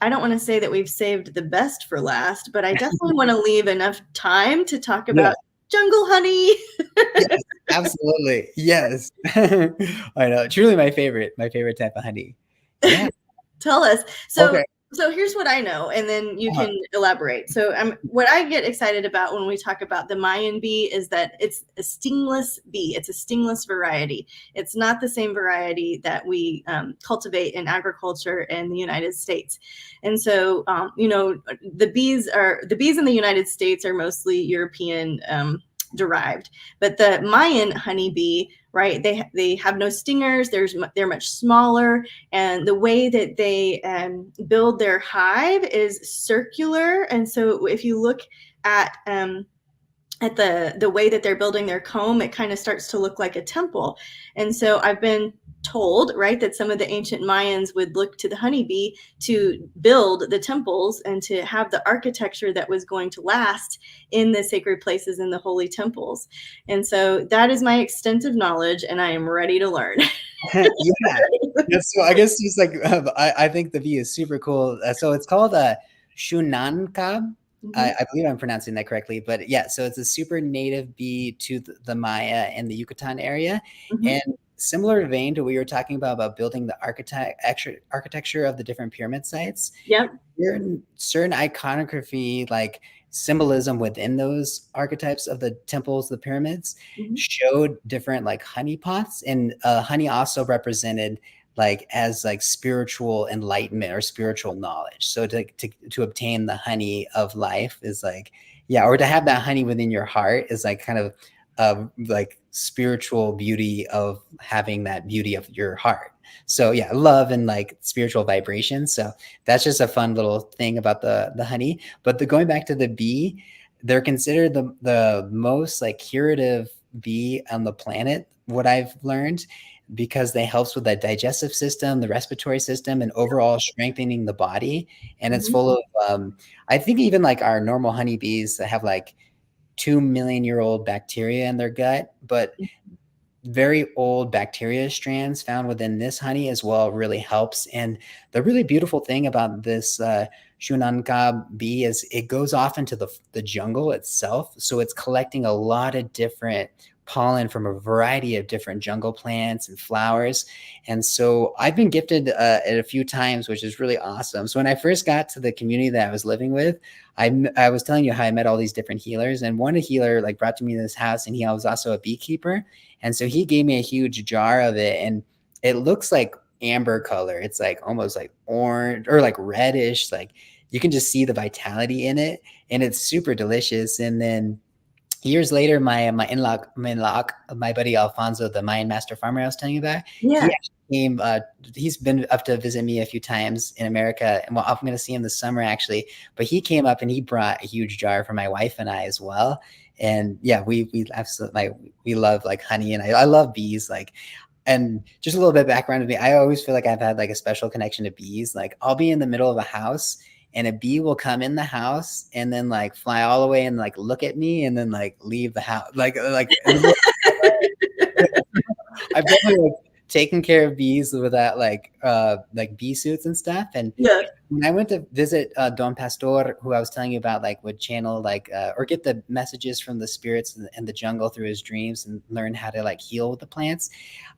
I don't want to say that we've saved the best for last, but I definitely want to leave enough time to talk Yeah. about jungle honey. Yes. Absolutely. Yes. I know. Truly my favorite type of honey. Yeah. Tell us. So Okay. so here's what I know, and then you Uh-huh. can elaborate. So what I get excited about when we talk about the Mayan bee is that it's a stingless bee. It's a stingless variety. It's not the same variety that we cultivate in agriculture in the United States. And so, the bees in the United States are mostly European derived, but the Mayan honeybee, right? They have no stingers. They're much smaller, and the way that they build their hive is circular. And so if you look at the way that they're building their comb, it kind of starts to look like a temple. And so I've been told, right, that some of the ancient Mayans would look to the honeybee to build the temples and to have the architecture that was going to last in the sacred places and the holy temples. And so that is my extensive knowledge, and I am ready to learn. Yeah. That's so I guess just like I think the bee is super cool. So it's called a Xunáan Kaab. Mhm. I believe I'm pronouncing that correctly, but yeah, so it's a super native bee to the Maya and the Yucatan area. Mhm. And similar vein to what you were talking about building the architecture of the different pyramid sites, Yep. certain iconography, like symbolism within those archetypes of the temples, the pyramids, Mhm. showed different like honey pots, and honey also represented like as like spiritual enlightenment or spiritual knowledge. So to obtain the honey of life is like, yeah, or to have that honey within your heart is like kind of like spiritual beauty of having that beauty of your heart. So yeah, love and like spiritual vibration. So that's just a fun little thing about the honey. But going back to the bee, they're considered the most like curative bee on the planet, what I've learned, because they helps with the digestive system, the respiratory system, and overall strengthening the body. And it's Mhm. full of I think even like our normal honeybees that have like 2 million-year-old bacteria in their gut, but very old bacteria strands found within this honey as well really helps. And the really beautiful thing about this Xunáan Kaab bee is it goes off into the jungle itself. So it's collecting a lot of different pollen from a variety of different jungle plants and flowers. And so I've been gifted it a few times, which is really awesome. So when I first got to the community that I was living with, I was telling you how I met all these different healers, and one healer like brought to me this house, and he was also a beekeeper. And so he gave me a huge jar of it, and it looks like amber color. It's like almost like orange or like reddish. Like you can just see the vitality in it, and it's super delicious. And then years later, my buddy Alfonso, the Mayan master farmer I was telling you about, he Yeah. actually came. He's been up to visit me a few times in America, and well, I'm going to see him this summer actually. But he came up and he brought a huge jar for my wife and I as well. And yeah, we absolutely like we love like honey, and I love bees. Like, and just a little bit of background of me, I always feel like I've had like a special connection to bees. Like I'll be in the middle of a house and a bee will come in the house and then like fly all the way and like look at me and then like leave the house. Like I've definitely like taken care of bees with that like bee suits and stuff. And Yeah. when I went to visit Don Pastor, who I was telling you about, like would channel like or get the messages from the spirits in the jungle through his dreams and learn how to like heal with the plants.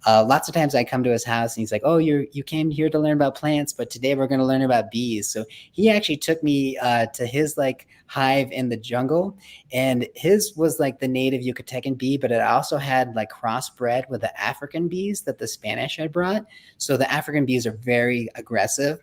Lots of times I come to his house and he's like, "Oh, you came here to learn about plants, but today we're going to learn about bees." So he actually took me to his like hive in the jungle, and his was like the native Yucatecan bee, but it also had like crossbred with the African bees that the Spanish had brought. So the African bees are very aggressive.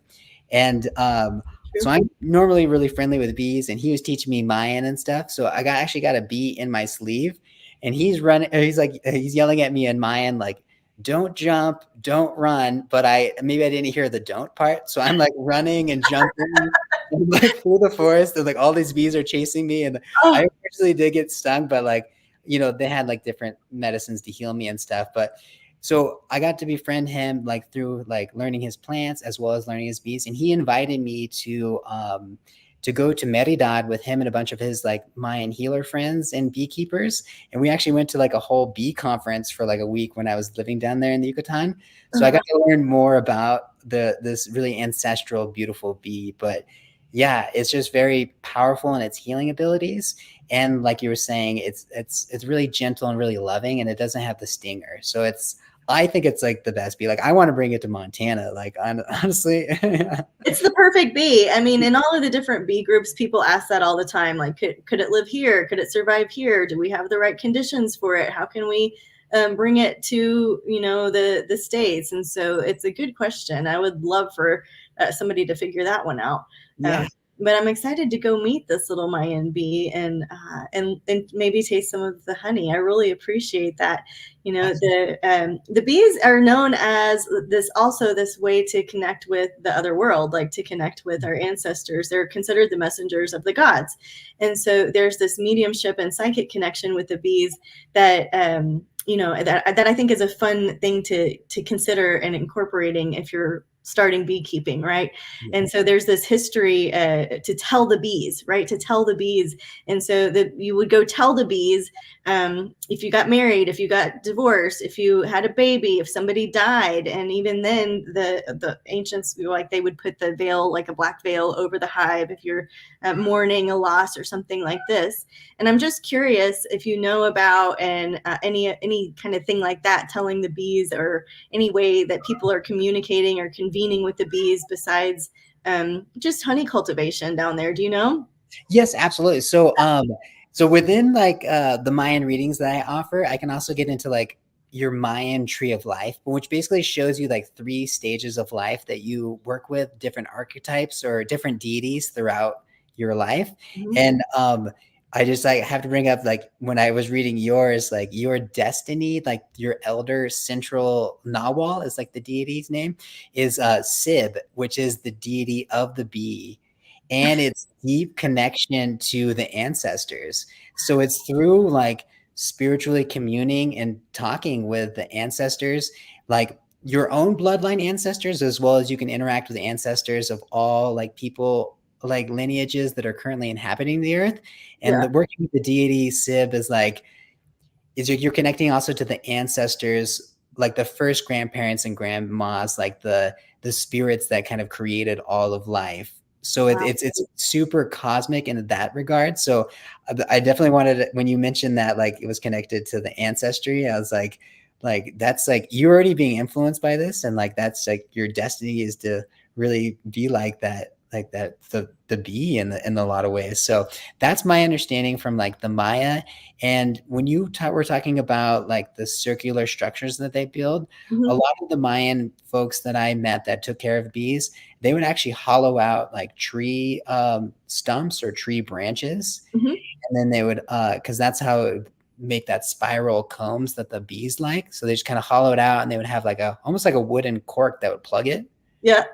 And so True. I'm normally really friendly with bees, and he was teaching me Mayan and stuff. So I actually got a bee in my sleeve, and he's running. He's yelling at me in Mayan like, "Don't jump, don't run." But I didn't hear the "don't" part, so I'm like running and jumping and, like through the forest, and like all these bees are chasing me, and Oh, I actually did get stung, but like they had like different medicines to heal me and stuff, but. So I got to befriend him like through like learning his plants as well as learning his bees, and he invited me to go to Meridad with him and a bunch of his like Mayan healer friends and beekeepers, and we actually went to like a whole bee conference for like a week when I was living down there in the Yucatan. So I uh-huh. got to learn more about this really ancestral, beautiful bee. But yeah, it's just very powerful in its healing abilities. And like you were saying, it's really gentle and really loving, and it doesn't have the stinger. So I think it's like the best bee. Like I want to bring it to Montana. Like honestly, It's the perfect bee. I mean, in all of the different bee groups, people ask that all the time. Like, could it live here? Could it survive here? Do we have the right conditions for it? How can we bring it to the states? And so it's a good question. I would love for somebody to figure that one out. yeah. But I'm excited to go meet this little Mayan bee and maybe taste some of the honey. I really appreciate that. The bees are known as this way to connect with the other world, like to connect with our ancestors. They're considered the messengers of the gods, and so there's this mediumship and psychic connection with the bees that that I think is a fun thing to consider and incorporating if you're starting beekeeping, right? And so there's this history to tell the bees, right? To tell the bees, and so that you would go tell the bees if you got married, if you got divorced, if you had a baby, if somebody died, and even then the ancients like they would put the veil, like a black veil, over the hive if you're mourning a loss or something like this. And I'm just curious if you know about any kind of thing like that, telling the bees, or any way that people are communicating or convening with the bees besides just honey cultivation down there. Do you know? Yes, absolutely. So within like the Mayan readings that I offer, I can also get into like your Mayan tree of life, which basically shows you like 3 stages of life that you work with different archetypes or different deities throughout your life. Mhm. And I just like have to bring up like when I was reading yours, like your destiny, like your elder central Nawal is like the deity's name, is Sib, which is the deity of the bee, and it's deep connection to the ancestors. So it's through like spiritually communing and talking with the ancestors, like your own bloodline ancestors, as well as you can interact with the ancestors of all like people like lineages that are currently inhabiting the earth. And Yeah. the working with the deity Sib is like is you're connecting also to the ancestors, like the first grandparents and grandmas, like the spirits that kind of created all of life. So Wow. it's super cosmic in that regard. So I definitely wanted when you mentioned that like it was connected to the ancestry, I was like that's like you're already being influenced by this, and like that's like your destiny is to really be like that the bee in a lot of ways. So that's my understanding from like the Maya. And when you were talking about like the circular structures that they build, a Hmm. lot of the Mayan folks that I met that took care of bees, they would actually hollow out like tree stumps or tree branches, Hmm. and then they would because that's how it would make that spiral combs that the bees like. So they just kind of hollow it out, and they would have like a almost like a wooden cork that would plug it. Yeah.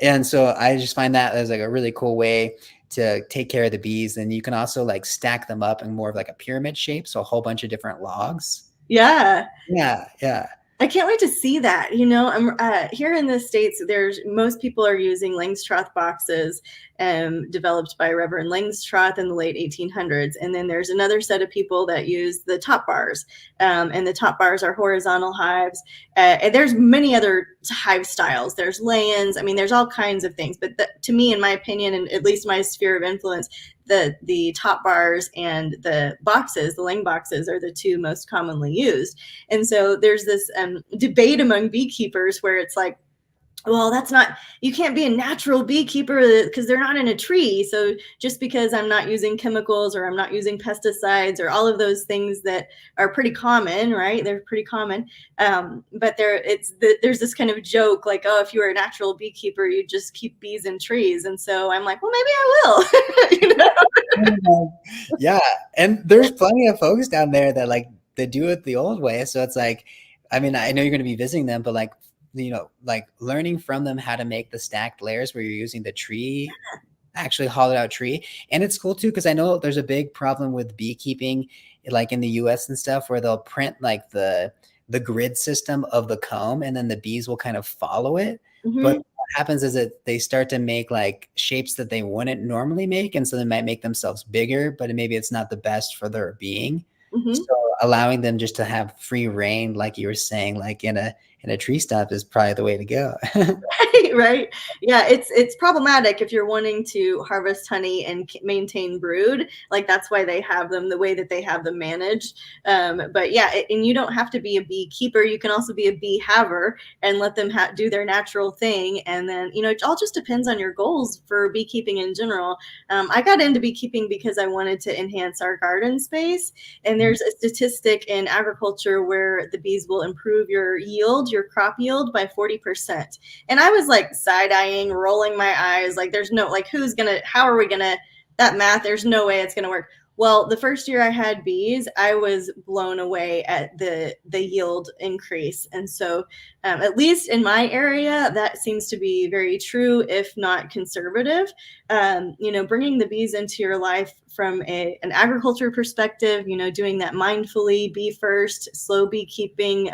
And so I just find that as like a really cool way to take care of the bees. And you can also like stack them up in more of like a pyramid shape. So a whole bunch of different logs. Yeah. Yeah. Yeah. I can't wait to see that. I'm here in the States. There's most people are using Langstroth boxes, developed by Reverend Langstroth in the late 1800s. And then there's another set of people that use the top bars, and the top bars are horizontal hives. And there's many other hive styles. There's lay-ins. I mean, there's all kinds of things. But to me, in my opinion, and at least my sphere of influence, the top bars and the boxes, the Lang boxes, are the two most commonly used. And so there's this debate among beekeepers where it's like, well, that's not, you can't be a natural beekeeper because they're not in a tree. So just because I'm not using chemicals or I'm not using pesticides or all of those things that are pretty common, right? They're pretty common. But there's this kind of joke like, oh, if you were a natural beekeeper, you just keep bees in trees. And so I'm like, well, maybe I will. Yeah. And there's plenty of folks down there that like they do it the old way. So it's like, I mean, I know you're going to be visiting them, but like, like learning from them how to make the stacked layers where you're using the tree, actually hollowed out tree. And it's cool too, because I know there's a big problem with beekeeping, like in the US and stuff, where they'll print like the grid system of the comb and then the bees will kind of follow it. But Mm-hmm. what happens is that they start to make like shapes that they wouldn't normally make. And so they might make themselves bigger, but maybe it's not the best for their being. Mm-hmm. So allowing them just to have free reign, like you were saying, like in a tree stump is probably the way to go. Right. Yeah, it's problematic if you're wanting to harvest honey and maintain brood. Like that's why they have them the way that they have them managed. But yeah, and you don't have to be a beekeeper. You can also be a bee haver and let them do their natural thing. And then it all just depends on your goals for beekeeping in general. I got into beekeeping because I wanted to enhance our garden space. And there's a statistic in agriculture where the bees will improve your yield, your crop yield, by 40%. And I was like side eyeing, rolling my eyes, like there's no, like, how are we gonna, that math, there's no way it's gonna work. Well, the first year I had bees, I was blown away at the yield increase. And so at least in my area, that seems to be very true, if not conservative. Bringing the bees into your life from an agriculture perspective, doing that mindfully, bee first, slow beekeeping,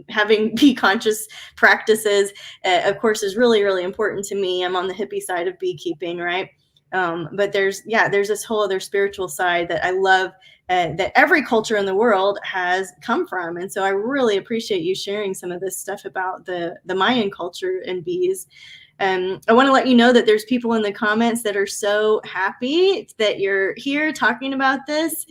having bee conscious practices, of course, is really, really important to me. I'm on the hippie side of beekeeping, right? But there's this whole other spiritual side that I love, that every culture in the world has come from. And so I really appreciate you sharing some of this stuff about the Mayan culture and bees. I want to let you know that there's people in the comments that are so happy that you're here talking about this.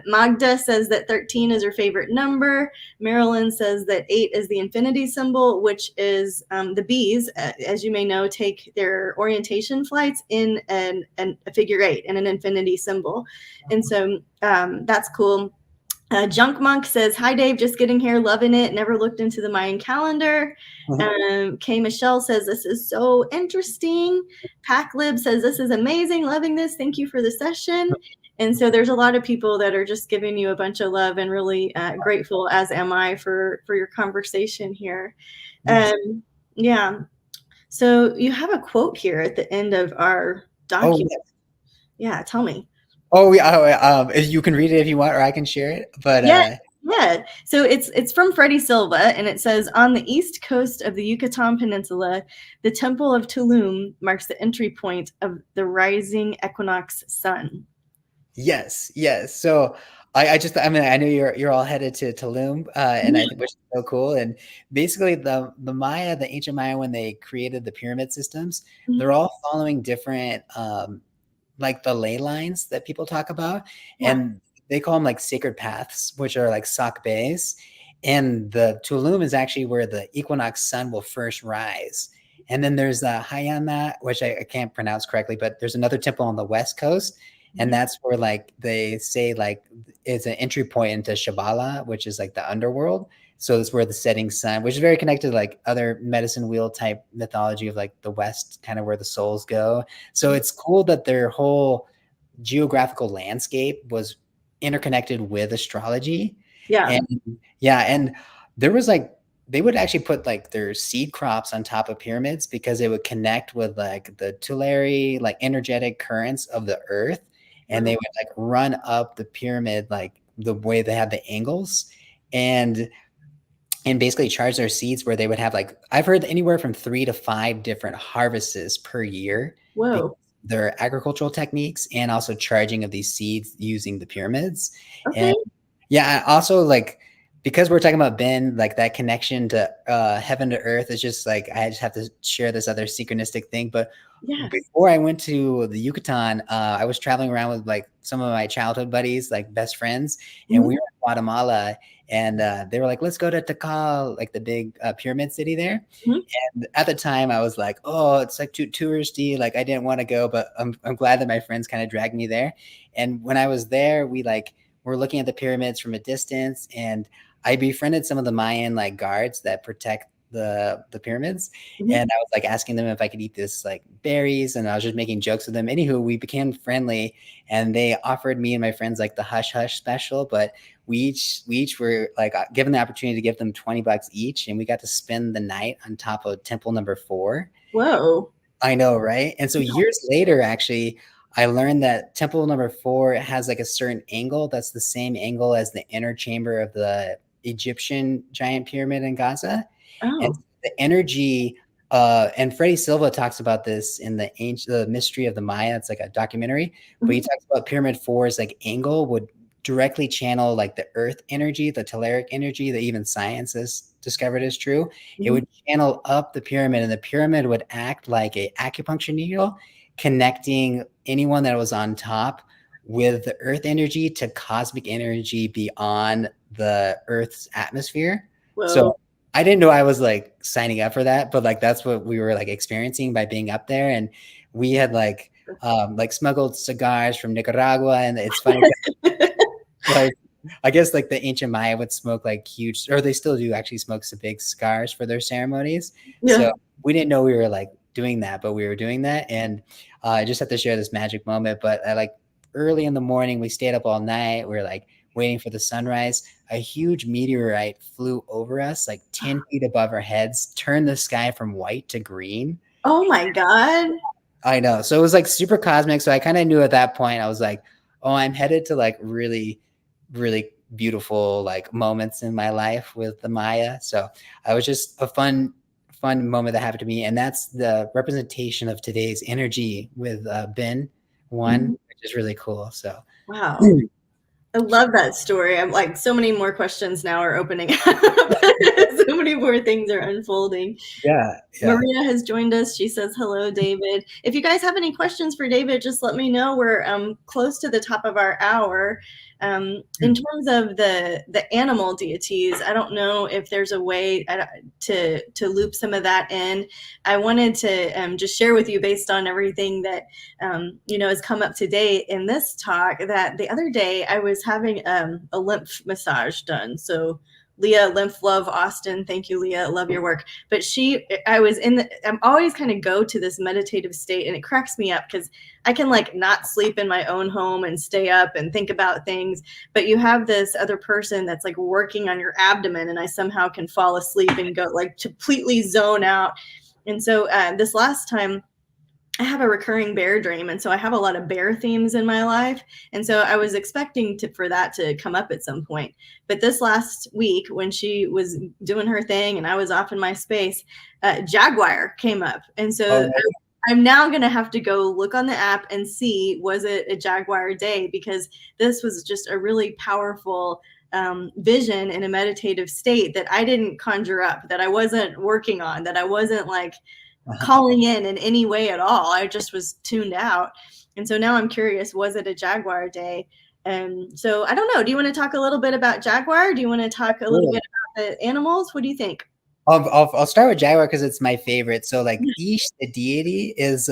Magda says that 13 is her favorite number. Marilyn says that 8 is the infinity symbol, which is the bees, as you may know, take their orientation flights in a figure 8 and an infinity symbol. And so that's cool. Junk Monk says, hi, Dave, just getting here, loving it. Never looked into the Mayan calendar. Kay Michelle says, this is so interesting. Packlib says, this is amazing, loving this. Thank you for the session. And so there's a lot of people that are just giving you a bunch of love, and really grateful, as am I, for your conversation here. Yes. Yeah. So you have a quote here at the end of our Oh, document. yes. Yeah, tell me. Oh, yeah. You can read it if you want, or I can share it. But Yeah, yeah. So it's from Freddie Silva, and it says, on the east coast of the Yucatan Peninsula, the Temple of Tulum marks the entry point of the rising equinox sun. yes, yes. So I mean, I know you're all headed to Tulum, and I think which is so cool. And basically, the Maya, the ancient Maya, when they created the pyramid systems, they're Mhm. all following different like the ley lines that people talk about, Yeah. and they call them like sacred paths, which are like sock bays. And the Tulum is actually where the equinox sun will first rise. And then there's the Hayana, which I can't pronounce correctly, but there's another temple on the west coast, and Mhm. that's where like they say like it's an entry point into Shabala, which is like the underworld. So it's where the setting sun, which is very connected to like other medicine wheel type mythology of like the West, kind of where the souls go. So it's cool that their whole geographical landscape was interconnected with astrology. Yeah. And yeah, and there was like they would actually put like their seed crops on top of pyramids because it would connect with like the Tulare like energetic currents of the earth, and they Wow. would like run up the pyramid like the way they had the angles. And basically charge their seeds where they would have like I've heard anywhere from 3 to 5 different harvests per year because Whoa. their agricultural techniques and also charging of these seeds using the pyramids. Okay. And yeah, also like because we're talking about Ben, like that connection to heaven to earth is just like I just have to share this other synchronistic thing. But Yes. before I went to the Yucatan, I was traveling around with like some of my childhood buddies, like best friends, and we Mhm. were in Guatemala, and they were like, "Let's go to Tikal, like the big pyramid city there." Mhm. And at the time, I was like, "Oh, it's like too touristy." Like I didn't want to go, but I'm glad that my friends kind of dragged me there. And when I was there, we like were looking at the pyramids from a distance, and I befriended some of the Mayan like guards that protect the pyramids, Mhm. and I was like asking them if I could eat this like berries, and I was just making jokes with them. Anywho, we became friendly, and they offered me and my friends like the hush hush special, but we each were like given the opportunity to give them $20 each, and we got to spend the night on top of temple number 4. Whoa. I know, right? And so years later, actually, I learned that temple number 4 has like a certain angle that's the same angle as the inner chamber of the Egyptian giant pyramid in Gaza. And Oh. the energy, and Freddie Silva talks about this in the mystery of the Maya. It's like a documentary, but he Mhm. talks about Pyramid 4's like angle would directly channel like the earth energy, the telluric energy that even science has discovered is true. It Mhm. would channel up the pyramid, and the pyramid would act like a acupuncture needle, connecting anyone that was on top with the earth energy to cosmic energy beyond the earth's atmosphere. Whoa. So I didn't know I was like signing up for that, but like that's what we were like experiencing by being up there. And we had like smuggled cigars from Nicaragua. And it's funny, like I guess like the ancient Maya would smoke like huge, or they still do actually smoke some big cigars for their ceremonies. Yeah. So we didn't know we were like doing that, but we were doing that. And I just have to share this magic moment. But I like early in the morning, we stayed up all night. We are like waiting for the sunrise. A huge meteorite flew over us, like 10 feet above our heads, turned the sky from white to green. Oh my God. I know. So it was like super cosmic. So I kind of knew at that point, I was like, oh, I'm headed to like really, really beautiful like moments in my life with the Maya. So I was just a fun moment that happened to me. And that's the representation of today's energy with Ben one, Mhm. which is really cool. So Wow. I love that story. I'm like, so many more questions now are opening up. So many more things are unfolding. yeah, yeah. Maria has joined us. She says, hello, David. If you guys have any questions for David, just let me know. We're close to the top of our hour. In Hmm. terms of the animal deities, I don't know if there's a way to loop some of that in. I wanted to just share with you, based on everything that has come up to date in this talk, that the other day I was having a lymph massage done. So Leah Lymph Love Austin. Thank you, Leah. Love your work. But I'm always kind of go to this meditative state, and it cracks me up because I can like not sleep in my own home and stay up and think about things. But you have this other person that's like working on your abdomen, and I somehow can fall asleep and go like completely zone out. And so this last time, I have a recurring bear dream, and so I have a lot of bear themes in my life, and so I was expecting for that to come up at some point. But this last week, when she was doing her thing and I was off in my space, jaguar came up, and so I'm now going to have to go look on the app and see, was it a jaguar day, because this was just a really powerful vision in a meditative state that I didn't conjure up, that I wasn't working on, that I wasn't like calling in any way at all. I just was tuned out. And so now I'm curious, was it a jaguar day? And so I don't know. Do you want to talk a little bit about jaguar? Do you want to talk a little bit about the animals? What do you think? I'll start with jaguar because it's my favorite. So like Ish, the deity, is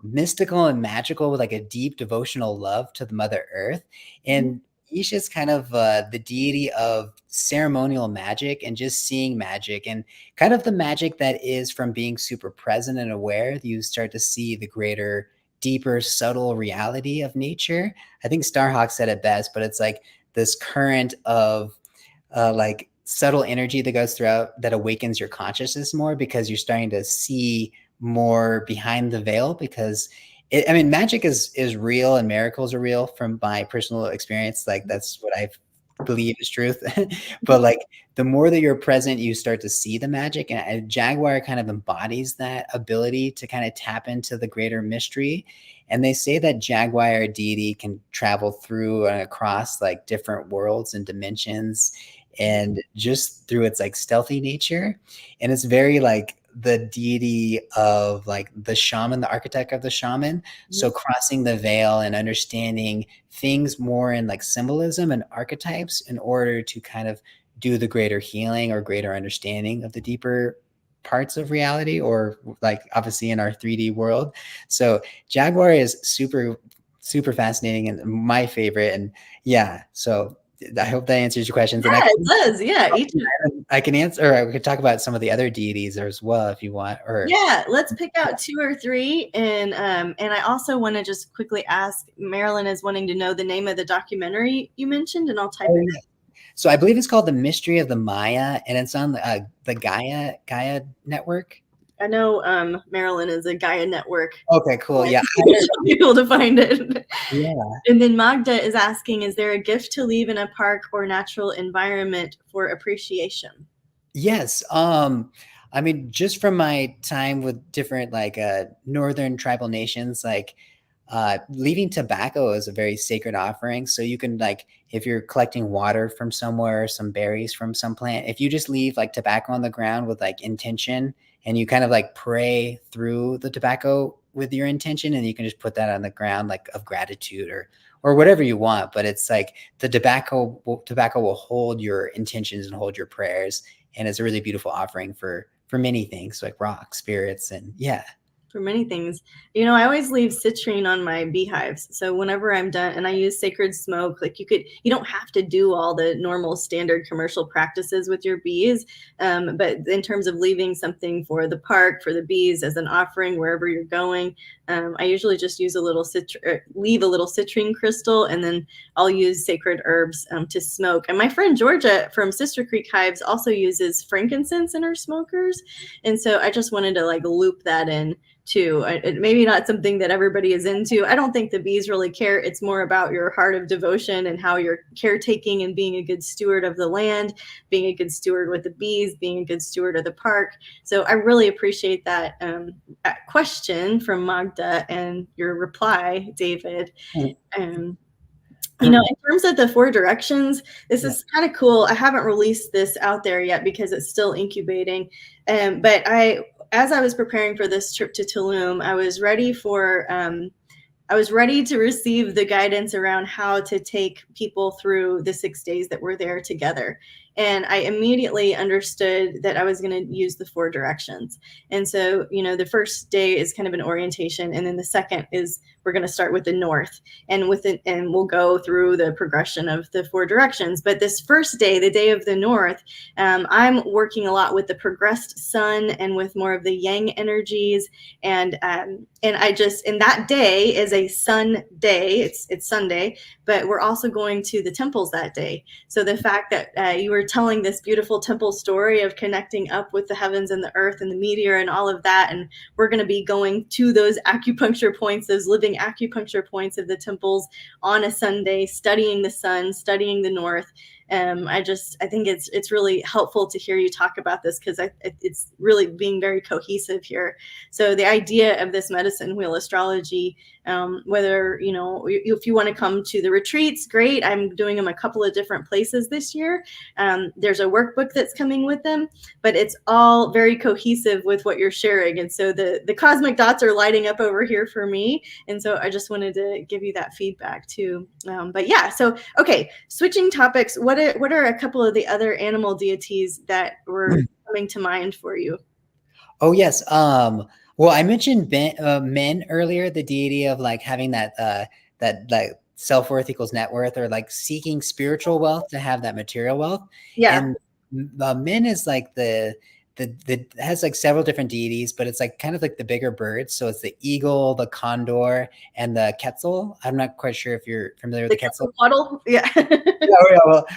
mystical and magical with like a deep devotional love to the Mother Earth. And Ish is kind of the deity of ceremonial magic and just seeing magic, and kind of the magic that is from being super present and aware. You start to see the greater, deeper, subtle reality of nature. I think Starhawk said it best, but it's like this current of like subtle energy that goes throughout that awakens your consciousness more, because you're starting to see more behind the veil. Because I mean, magic is real and miracles are real from my personal experience. Like that's what I believe is truth. But like the more that you're present, you start to see the magic, and jaguar kind of embodies that ability to kind of tap into the greater mystery. And they say that jaguar deity can travel through and across like different worlds and dimensions, and just through its like stealthy nature. And it's very like the deity of like the shaman, the architect of the shaman. So crossing the veil and understanding things more in like symbolism and archetypes in order to kind of do the greater healing or greater understanding of the deeper parts of reality, or like obviously in our 3D world. So jaguar is super, super fascinating and my favorite. And yeah, so I hope that answers your questions. Yeah, and it does. Yeah. I can answer, or we could talk about some of the other deities as well if you want. Or yeah, let's pick out 2 or 3. And I also want to just quickly ask, Marilyn is wanting to know the name of the documentary you mentioned, and I'll type it in. So I believe it's called The Mystery of the Maya, and it's on the Gaia network. I know Marilyn is a Gaia network. Okay, cool. Yeah. Be able to find it. Yeah. And then Magda is asking, is there a gift to leave in a park or natural environment for appreciation? Yes. I mean, just from my time with different like northern tribal nations, like leaving tobacco is a very sacred offering. So you can like, if you're collecting water from somewhere, some berries from some plant, if you just leave like tobacco on the ground with like intention, and you kind of like pray through the tobacco with your intention, and you can just put that on the ground like of gratitude or whatever you want. But it's like the tobacco will hold your intentions and hold your prayers. And it's a really beautiful offering for many things, like rocks, spirits, and yeah. For many things. I always leave citrine on my beehives. So whenever I'm done, and I use sacred smoke, like you don't have to do all the normal standard commercial practices with your bees. But in terms of leaving something for the park, for the bees as an offering, wherever you're going, I usually just use leave a little citrine crystal, and then I'll use sacred herbs to smoke. And my friend Georgia from Sister Creek Hives also uses frankincense in her smokers. And so I just wanted to like loop that in too. Maybe not something that everybody is into. I don't think the bees really care. It's more about your heart of devotion and how you're caretaking and being a good steward of the land, being a good steward with the bees, being a good steward of the park. So I really appreciate that question from Magda and your reply, David. In terms of the 4 directions, this is kind of cool. I haven't released this out there yet because it's still incubating. But as I was preparing for this trip to Tulum, I was ready to receive the guidance around how to take people through the 6 days that we're there together. And I immediately understood that I was going to use the 4 directions. And so, the first day is kind of an orientation. And then the second is we're going to start with the north, and we'll go through the progression of the 4 directions. But this first day, the day of the north, I'm working a lot with the progressed sun and with more of the yang energies. And that day is a sun day. It's Sunday, but we're also going to the temples that day. So the fact that you were telling this beautiful temple story of connecting up with the heavens and the earth and the meteor and all of that, and we're going to be going to those acupuncture points, those living acupuncture points of the temples on a Sunday, studying the sun, studying the north. I think it's really helpful to hear you talk about this, because it's really being very cohesive here. So the idea of this medicine wheel astrology, whether if you want to come to the retreats, great. I'm doing them a couple of different places this year. There's a workbook that's coming with them, but it's all very cohesive with what you're sharing. And so the cosmic dots are lighting up over here for me. And so I just wanted to give you that feedback too. But yeah, so okay, switching topics. What are a couple of the other animal deities that were coming to mind for you? Oh yes. Well, I mentioned men earlier, the deity of like having that like self-worth equals net worth, or like seeking spiritual wealth to have that material wealth. Yeah. And men is like the has like several different deities, but it's like kind of like the bigger birds. So it's the eagle, the condor, and the quetzal. I'm not quite sure if you're familiar with the quetzal. Quetzalcoatl? Yeah.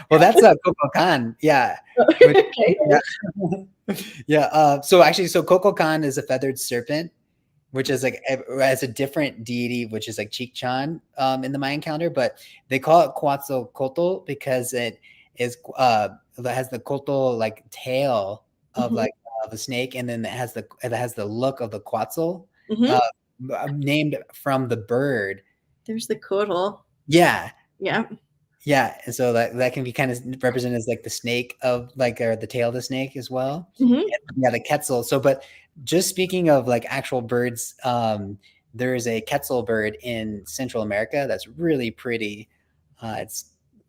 Well, that's Coco Khan. Yeah. Okay. Yeah. So Coco Khan is a feathered serpent, which is like as a different deity, which is like Chikchan in the Mayan calendar, but they call it Quetzalcoatl because it is it has the Coatl like tail of like of a snake, and then it has the look of the Quetzal, named from the bird. There's the Coatl. Yeah. Yeah. Yeah, and so that can be kind of represented as like the snake of like, or the tail of the snake as well. Mm-hmm. Yeah, the quetzal. So, but just speaking of like actual birds, there is a quetzal bird in Central America that's really pretty. It's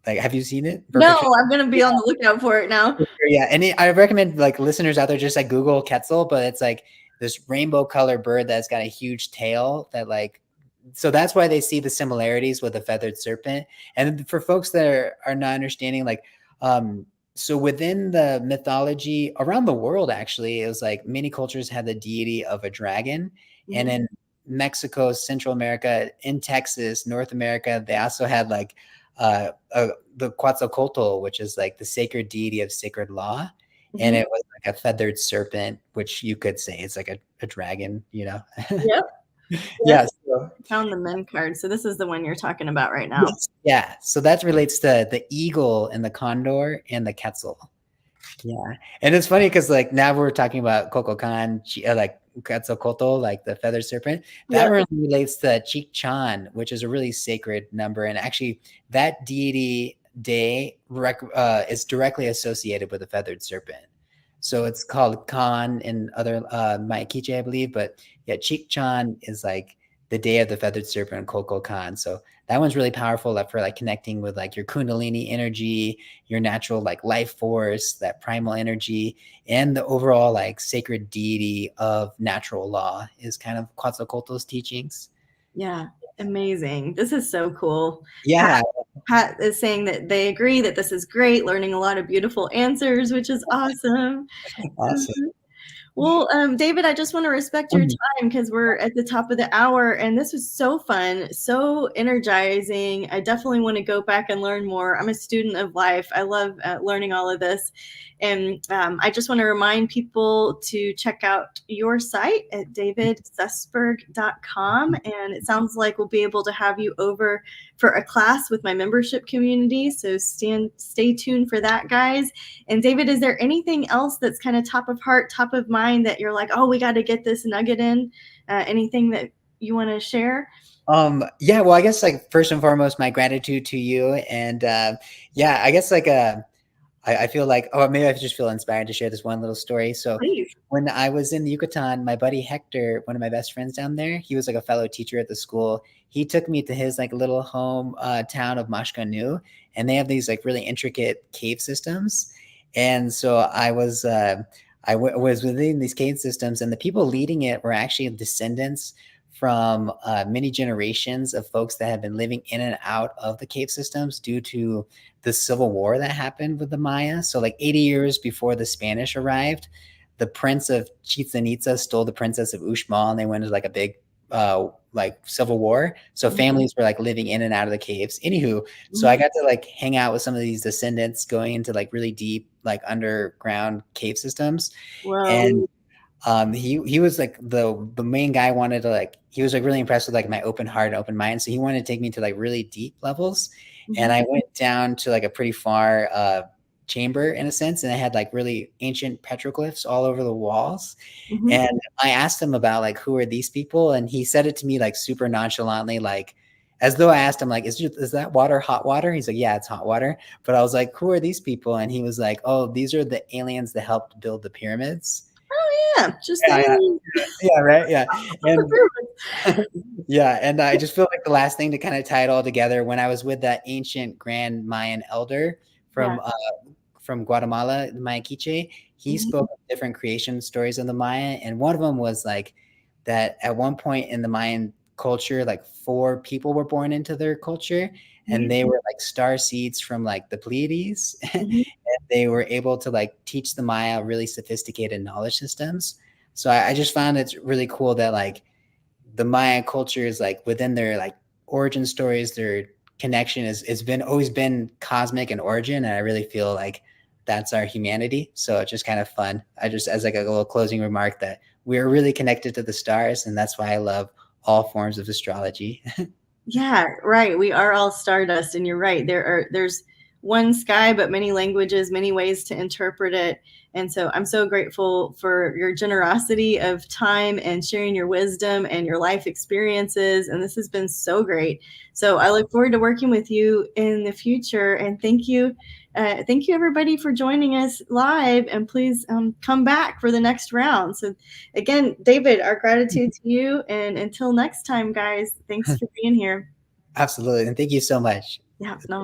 like, have you seen it? No, I'm gonna be on the lookout for it now. Yeah, and I recommend like listeners out there just like Google quetzal, but it's like this rainbow colored bird that's got a huge tail that like. So that's why they see the similarities with the feathered serpent. And for folks that are not understanding, like, so within the mythology around the world, actually, it was like many cultures had the deity of a dragon. And in Mexico, Central America, in Texas, North America, they also had like the Quetzalcoatl, which is like the sacred deity of sacred law. And it was like a feathered serpent, which you could say it's like a dragon, Yep. Yeah. So, found the men card. So this is the one you're talking about right now. Yes, yeah. So that relates to the eagle and the condor and the quetzal. Yeah. And it's funny because like now we're talking about Coco Khan, like Quetzalcoatl, like the feathered serpent. That really relates to Chikchan, which is a really sacred number. And actually that deity day is directly associated with the feathered serpent. So it's called Khan in other Maikiche, I believe. But yeah, Chikchan is like the day of the feathered serpent, Coco Khan. So that one's really powerful for like connecting with like your Kundalini energy, your natural like life force, that primal energy, and the overall like sacred deity of natural law is kind of Quetzalcoatl's teachings. Yeah. Amazing. This is so cool. Yeah. Pat is saying that they agree that this is great, learning a lot of beautiful answers, which is awesome. Awesome. Well, David, I just want to respect your time because we're at the top of the hour, and this was so fun, so energizing. I definitely want to go back and learn more. I'm a student of life. I love learning all of this. And I just want to remind people to check out your site at davidsusberg.com. And it sounds like we'll be able to have you over for a class with my membership community. So stay tuned for that, guys. And David, is there anything else that's kind of top of heart, top of mind that you're like, oh, we got to get this nugget in? Anything that you want to share? Yeah, well, I guess like first and foremost, my gratitude to you. And yeah, I guess like I feel like, oh, maybe I just feel inspired to share this one little story. So Please. When I was in Yucatan, my buddy Hector, one of my best friends down there, he was like a fellow teacher at the school. He took me to his like little home town of Mashkanu, and they have these like really intricate cave systems. And so was within these cave systems, and the people leading it were actually descendants from many generations of folks that had been living in and out of the cave systems due to the civil war that happened with the Maya. So, like 80 years before the Spanish arrived, the prince of Chichen Itza stole the princess of Uxmal, and they went into like a big like civil war. So families were like living in and out of the caves. Anywho, so I got to like hang out with some of these descendants going into like really deep like underground cave systems. Wow. And he was like the main guy wanted to like, he was like really impressed with like my open heart and open mind, so he wanted to take me to like really deep levels. And I went down to like a pretty far chamber in a sense, and I had like really ancient petroglyphs all over the walls. And I asked him about like, who are these people, and he said it to me like super nonchalantly, like as though I asked him like, is that water hot water? He's like, yeah, it's hot water. But I was like, who are these people? And he was like, oh, these are the aliens that helped build the pyramids. Yeah, just yeah, right, yeah. And yeah, and I just feel like the last thing to kind of tie it all together, when I was with that ancient grand Mayan elder from Guatemala, the Maya Quiche, he spoke of different creation stories of the Maya, and one of them was like that at one point in the Mayan culture, like 4 people were born into their culture, and they were like star seeds from like the Pleiades. And they were able to like teach the Maya really sophisticated knowledge systems. So I just found it's really cool that like the Maya culture is like within their like origin stories, their connection is been always been cosmic in origin, and I really feel like that's our humanity. So it's just kind of fun. I just, as like a little closing remark, that we're really connected to the stars, and that's why I love all forms of astrology. Yeah, right. We are all stardust, and you're right. There's one sky, but many languages, many ways to interpret it. And so I'm so grateful for your generosity of time and sharing your wisdom and your life experiences. And this has been so great. So I look forward to working with you in the future. And thank you. Thank you, everybody, for joining us live. And please come back for the next round. So again, David, our gratitude to you. And until next time, guys, thanks for being here. Absolutely. And thank you so much. Yeah, no.